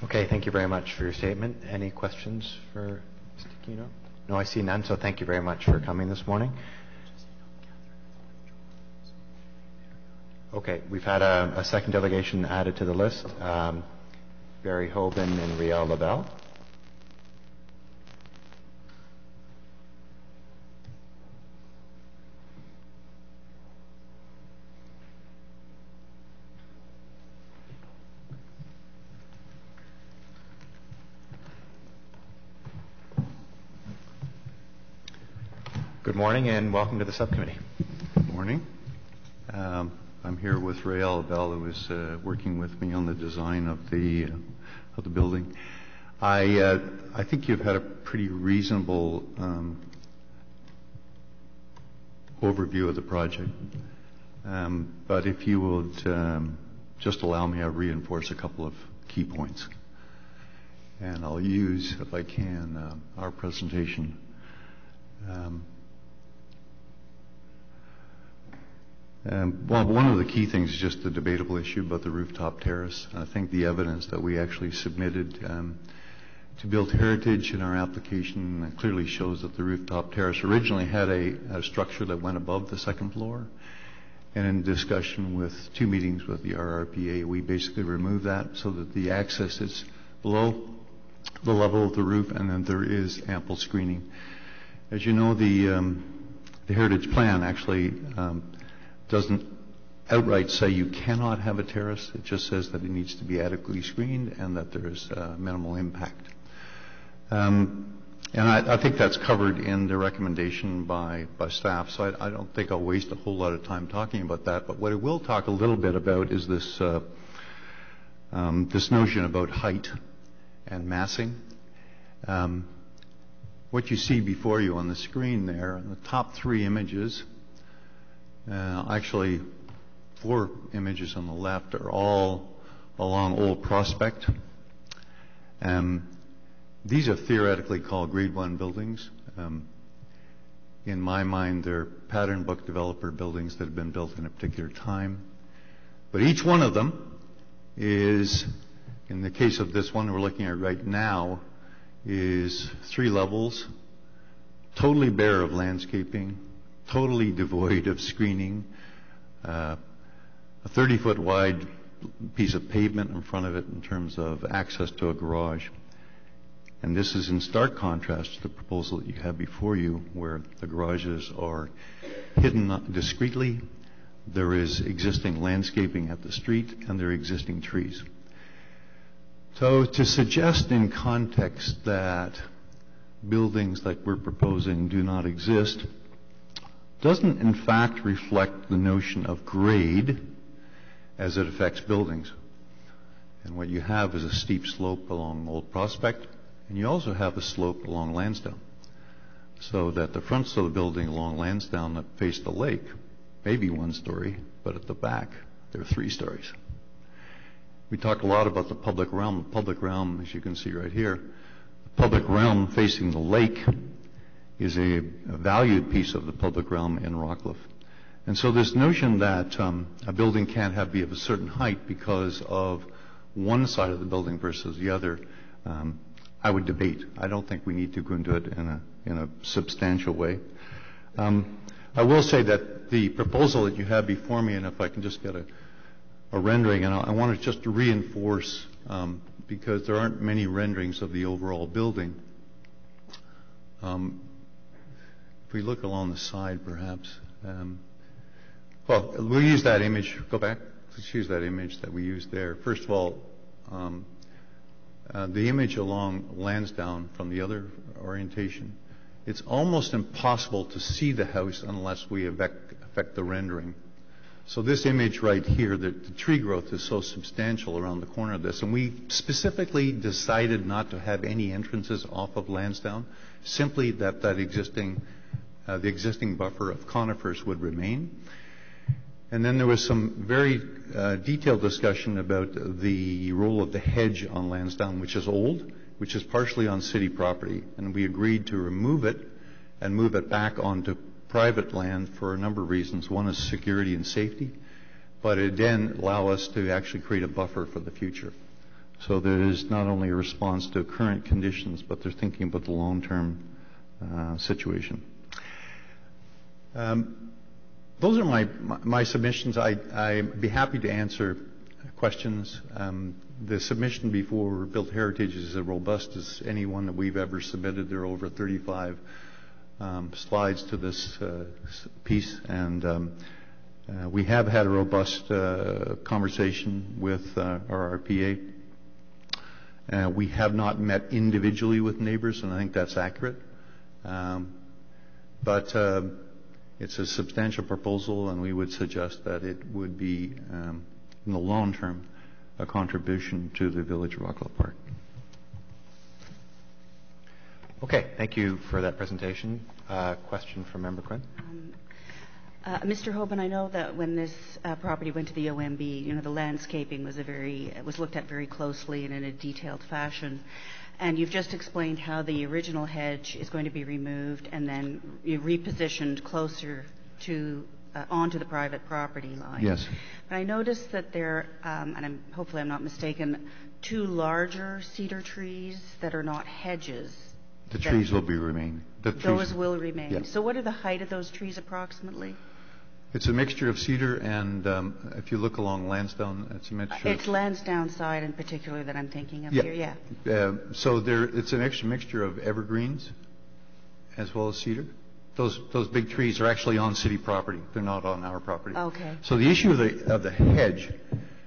Okay, thank you very much for your statement. Any questions for Mr. Kino? No, I see none, so thank you very much for coming this morning. Okay, we've had a second delegation added to the list. Barry Hoban and Riel LaBelle. Good morning and welcome to the subcommittee. Good morning. I'm here with Riel LaBelle, who is working with me on the design of the building. I think you've had a pretty reasonable overview of the project. But if you would just allow me, I'll reinforce a couple of key points. And I'll use, if I can, our presentation. Well, one of the key things is just the debatable issue about the rooftop terrace. I think the evidence that we actually submitted to Build Heritage in our application clearly shows that the rooftop terrace originally had a structure that went above the second floor. And in discussion with 2 meetings with the RRPA, we basically removed that so that the access is below the level of the roof, and then there is ample screening. As you know, the Heritage Plan actually doesn't outright say you cannot have a terrace. It just says that it needs to be adequately screened and that there's minimal impact. And I think that's covered in the recommendation by staff, so I don't think I'll waste a whole lot of time talking about that. But what I will talk a little bit about is this notion about height and massing. What you see before you on the screen there, the top 3 images, actually 4 images on the left are all along Old Prospect. These are theoretically called Grade 1 buildings. In my mind, they're pattern book developer buildings that have been built in a particular time. But each one of them is, in the case of this one we're looking at right now, is 3 levels, totally bare of landscaping, totally devoid of screening, a 30-foot wide piece of pavement in front of it in terms of access to a garage. And this is in stark contrast to the proposal that you have before you, where the garages are hidden discreetly, there is existing landscaping at the street, and there are existing trees. So to suggest in context that buildings like we're proposing do not exist doesn't in fact reflect the notion of grade as it affects buildings. And what you have is a steep slope along Old Prospect. And you also have a slope along Lansdowne, so that the fronts of the building along Lansdowne that face the lake may be 1 story, but at the back, they're 3 stories. We talk a lot about the public realm. The public realm, as you can see right here, the public realm facing the lake is a valued piece of the public realm in Rockcliffe. And so this notion that a building can't be of a certain height because of one side of the building versus the other, I would debate. I don't think we need to go into it in a substantial way. I will say that the proposal that you have before me, and if I can just get a rendering, and I want to just reinforce, because there aren't many renderings of the overall building. If we look along the side, perhaps. Well, we'll use that image. Go back. Let's use that image that we used there. First of all, the image along Lansdowne from the other orientation, it's almost impossible to see the house unless we affect the rendering. So this image right here, the tree growth is so substantial around the corner of this, and we specifically decided not to have any entrances off of Lansdowne, simply that the existing buffer of conifers would remain. And then there was some very detailed discussion about the role of the hedge on Lansdowne, which is old, which is partially on city property, and we agreed to remove it and move it back onto private land for a number of reasons. One is security and safety, but it then allow us to actually create a buffer for the future. So there is not only a response to current conditions, but they're thinking about the long-term situation. Those are my submissions. I'd be happy to answer questions. The submission before Built Heritage is as robust as any one that we've ever submitted. There are over 35 slides to this piece, and we have had a robust conversation with our RPA. We have not met individually with neighbors, and I think that's accurate. But it's a substantial proposal, and we would suggest that it would be, in the long term, a contribution to the Village of Rockcliffe Park. Okay, thank you for that presentation. Question from Member Quinn. Mr. Hoban, I know that when this property went to the OMB, the landscaping was looked at very closely and in a detailed fashion. And you've just explained how the original hedge is going to be removed and then repositioned closer to onto the private property line. Yes. But I noticed that there, and hopefully I'm not mistaken, 2 larger cedar trees that are not hedges. The trees will remain. Those will remain. Yes. So what are the height of those trees approximately? It's a mixture of cedar and, if you look along Lansdowne, it's a mixture. It's Lansdowne side in particular that I'm thinking of here, yeah. So it's an extra mixture of evergreens as well as cedar. Those big trees are actually on city property. They're not on our property. Okay. So the issue of the hedge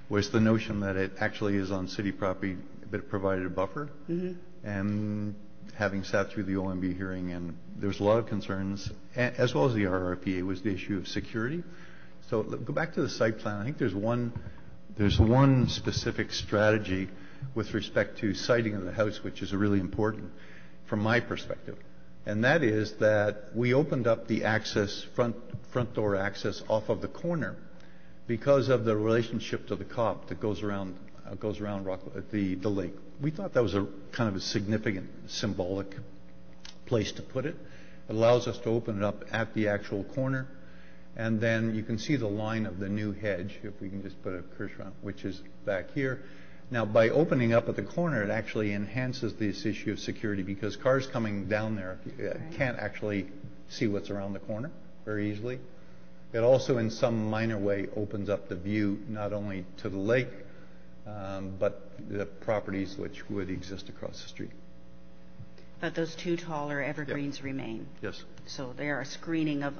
was the notion that it actually is on city property, but it provided a buffer. Mm-hmm. And having sat through the OMB hearing, and there's a lot of concerns, as well as the RRPA, was the issue of security. So go back to the site plan. I think there's one specific strategy with respect to siting of the house, which is really important from my perspective. And that is that we opened up the access, front door access off of the corner because of the relationship to the COP that goes around the lake. We thought that was a kind of a significant symbolic place to put it. It allows us to open it up at the actual corner, and then you can see the line of the new hedge, if we can just put a cursor on, which is back here. Now, by opening up at the corner, it actually enhances this issue of security because cars coming down there can't actually see what's around the corner very easily. It also, in some minor way, opens up the view not only to the lake, but the properties which would exist across the street. But those 2 taller evergreens remain? Yes. So they are a screening of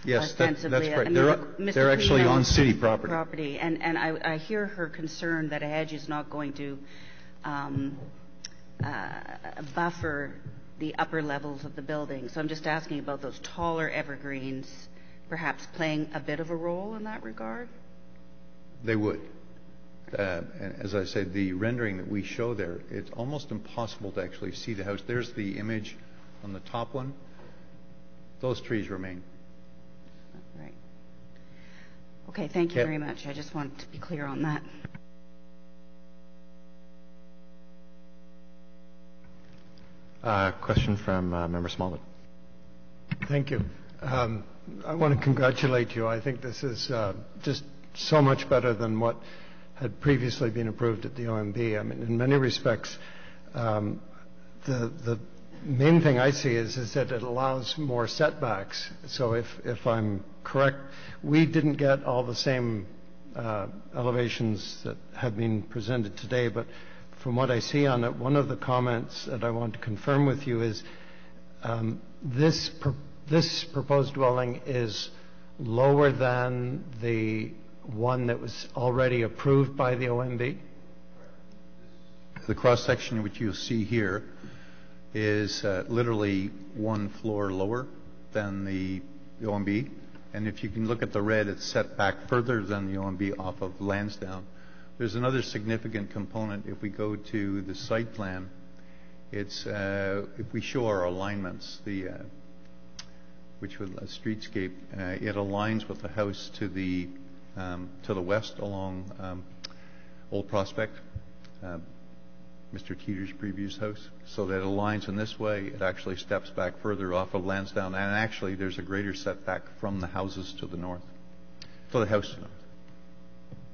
yes, ostensibly... that's correct. They're actually on city property. And I hear her concern that a hedge is not going to buffer the upper levels of the building. So I'm just asking about those taller evergreens perhaps playing a bit of a role in that regard? They would. And as I said, the rendering that we show there, it's almost impossible to actually see the house. There's the image on the top one. Those trees remain. Right. Okay, thank you very much. I just wanted to be clear on that. Question from Member Smallwood. Thank you. I want to congratulate you. I think this is just so much better than what had previously been approved at the OMB. I mean, in many respects, the main thing I see is that it allows more setbacks. So if I'm correct, we didn't get all the same elevations that have been presented today, but from what I see on it, one of the comments that I want to confirm with you is this proposed dwelling is lower than the one that was already approved by the OMB? The cross-section which you'll see here is literally one floor lower than the OMB. And if you can look at the red, it's set back further than the OMB off of Lansdowne. There's another significant component. If we go to the site plan, it's if we show our alignments, which with a streetscape, it aligns with the house to the west along Old Prospect, Mr. Teeter's previous house. So that aligns in this way. It actually steps back further off of Lansdowne, and actually there's a greater setback from the houses to the north, to the house to the north.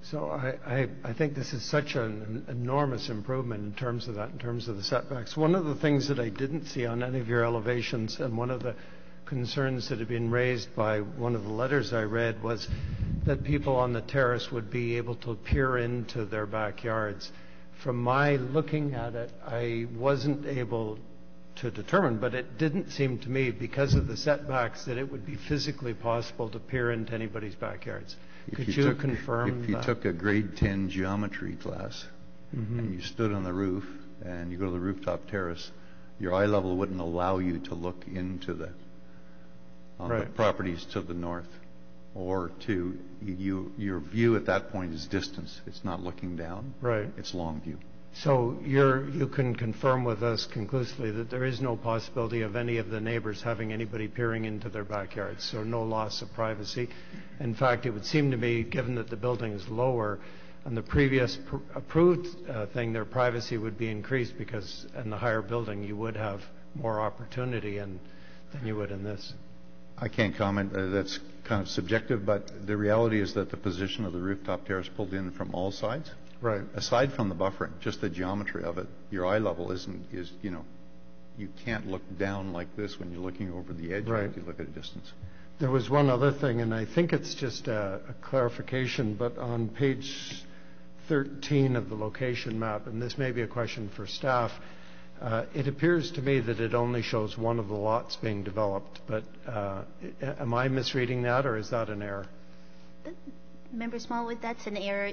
So I think this is such an enormous improvement in terms of that, in terms of the setbacks. One of the things that I didn't see on any of your elevations, and one of the concerns that had been raised by one of the letters I read, was that people on the terrace would be able to peer into their backyards. From my looking at it, I wasn't able to determine, but it didn't seem to me, because of the setbacks, that it would be physically possible to peer into anybody's backyards. Could you confirm If you that? took a grade 10 geometry class and you stood on the roof and you go to the rooftop terrace, your eye level wouldn't allow you to look into the properties to the north, or to your view at that point is distance. It's not looking down. Right. It's long view. So you can confirm with us conclusively that there is no possibility of any of the neighbors having anybody peering into their backyards, so no loss of privacy. In fact, it would seem to me, given that the building is lower, on the previous approved thing, their privacy would be increased, because in the higher building you would have more opportunity than you would in this. I can't comment. That's kind of subjective, but the reality is that the position of the rooftop terrace pulled in from all sides. Right. Aside from the buffering, just the geometry of it, your eye level you can't look down like this when you're looking over the edge. Right. If you look at a distance. There was one other thing, and I think it's just a clarification, but on page 13 of the location map, and this may be a question for staff, it appears to me that it only shows one of the lots being developed, but am I misreading that, or is that an error? Member Smallwood, that's an error.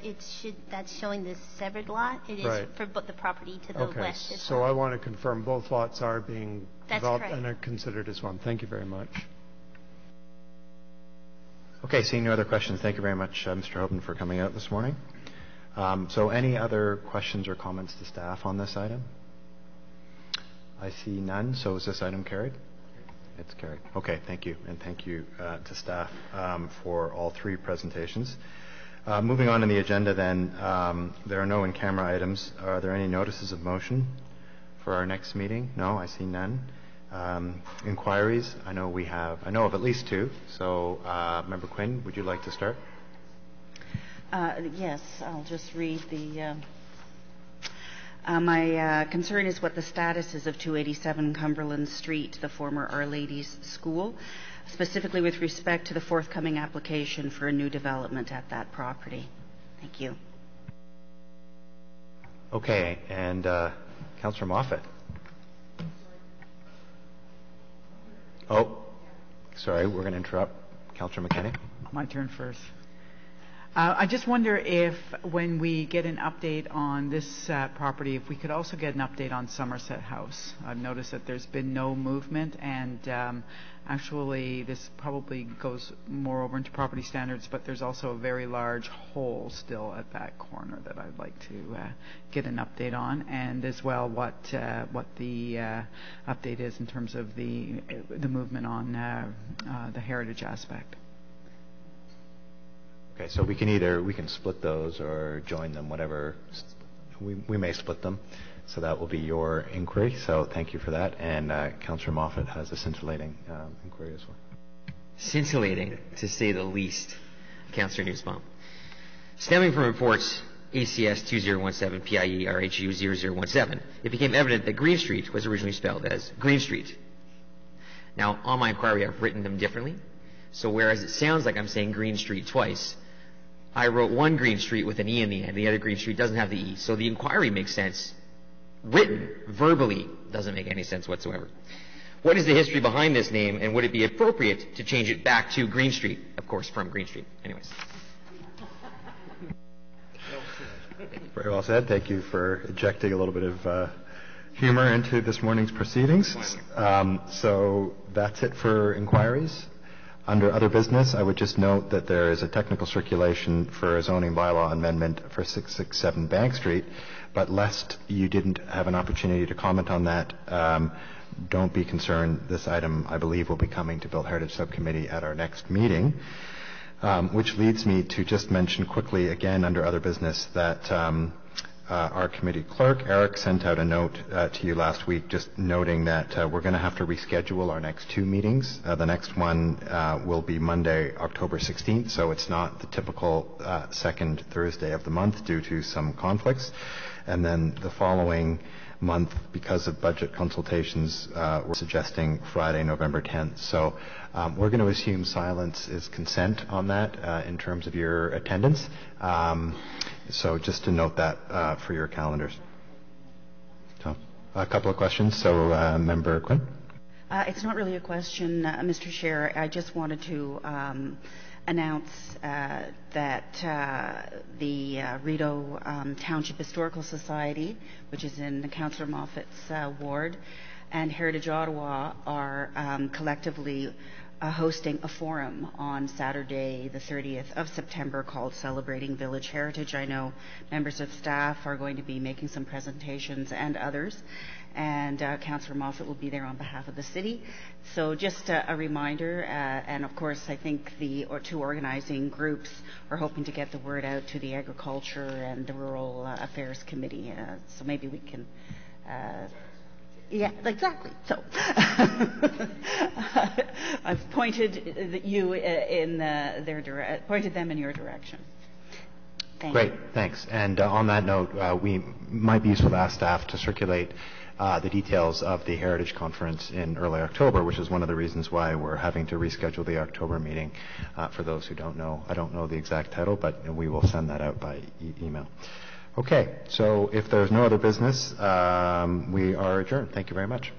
That's showing the severed lot. It is for the property to the west as so well. I want to confirm both lots are being developed correct. and are considered as one. Thank you very much. Okay, seeing no other questions, thank you very much, Mr. Hoban, for coming out this morning. So any other questions or comments to staff on this item? I see none, so is this item carried? It's carried. Okay, thank you, and thank you to staff for all three presentations. Moving on to the agenda then, there are no in-camera items. Are there any notices of motion for our next meeting? No, I see none. Inquiries, I know of at least two. So, Member Quinn, would you like to start? Yes, I'll just read the... my concern is what the status is of 287 Cumberland Street, the former Our Lady's School, specifically with respect to the forthcoming application for a new development at that property. Thank you. Okay, and Councillor Moffat. Oh, sorry, we're going to interrupt. Councillor McKenney. My turn first. I just wonder if, when we get an update on this property, if we could also get an update on Somerset House. I've noticed that there's been no movement, and actually this probably goes more over into property standards, but there's also a very large hole still at that corner that I'd like to get an update on, and as well what the update is in terms of the movement on the heritage aspect. Okay, so we can split those or join them, whatever. We may split them. So that will be your inquiry. So thank you for that. And Councillor Moffat has a scintillating inquiry as well. Scintillating, to say the least, Councillor Nussbaum. Stemming from reports ACS 2017 PIE RHU 0017, it became evident that Green Street was originally spelled as Green Street. Now, on my inquiry, I've written them differently. So whereas it sounds like I'm saying Green Street twice, I wrote one Green Street with an E in the end. The other Green Street doesn't have the E. So the inquiry makes sense. Written, verbally, doesn't make any sense whatsoever. What is the history behind this name, and would it be appropriate to change it back to Green Street? Of course, from Green Street. Anyways. Very well said. Thank you for injecting a little bit of humor into this morning's proceedings. So that's it for inquiries. Under other business, I would just note that there is a technical circulation for a zoning bylaw amendment for 667 Bank Street, but lest you didn't have an opportunity to comment on that, don't be concerned. This item, I believe, will be coming to Built Heritage Subcommittee at our next meeting, which leads me to just mention quickly, again, under other business, that our committee clerk, Eric, sent out a note to you last week just noting that we're going to have to reschedule our next two meetings. The next one will be Monday, October 16th, so it's not the typical second Thursday of the month due to some conflicts. And then the following month, because of budget consultations, we're suggesting Friday, November 10th. So we're going to assume silence is consent on that in terms of your attendance. So just to note that for your calendars. So a couple of questions. So Member Quinn. It's not really a question, Mr. Chair. I just wanted to announce that the Rideau Township Historical Society, which is in Councillor Moffat's ward, and Heritage Ottawa are collectively hosting a forum on Saturday, the 30th of September, called Celebrating Village Heritage. I know members of staff are going to be making some presentations and others, and Councillor Moffat will be there on behalf of the city. So just a reminder, and of course I think the two organizing groups are hoping to get the word out to the Agriculture and the Rural Affairs Committee, so maybe we can yeah, exactly. So I've pointed you in pointed them in your direction. Great, thanks. And on that note, we might be useful to ask staff to circulate the details of the Heritage Conference in early October, which is one of the reasons why we're having to reschedule the October meeting. For those who don't know, I don't know the exact title, but we will send that out by email. Okay, so if there's no other business, we are adjourned. Thank you very much.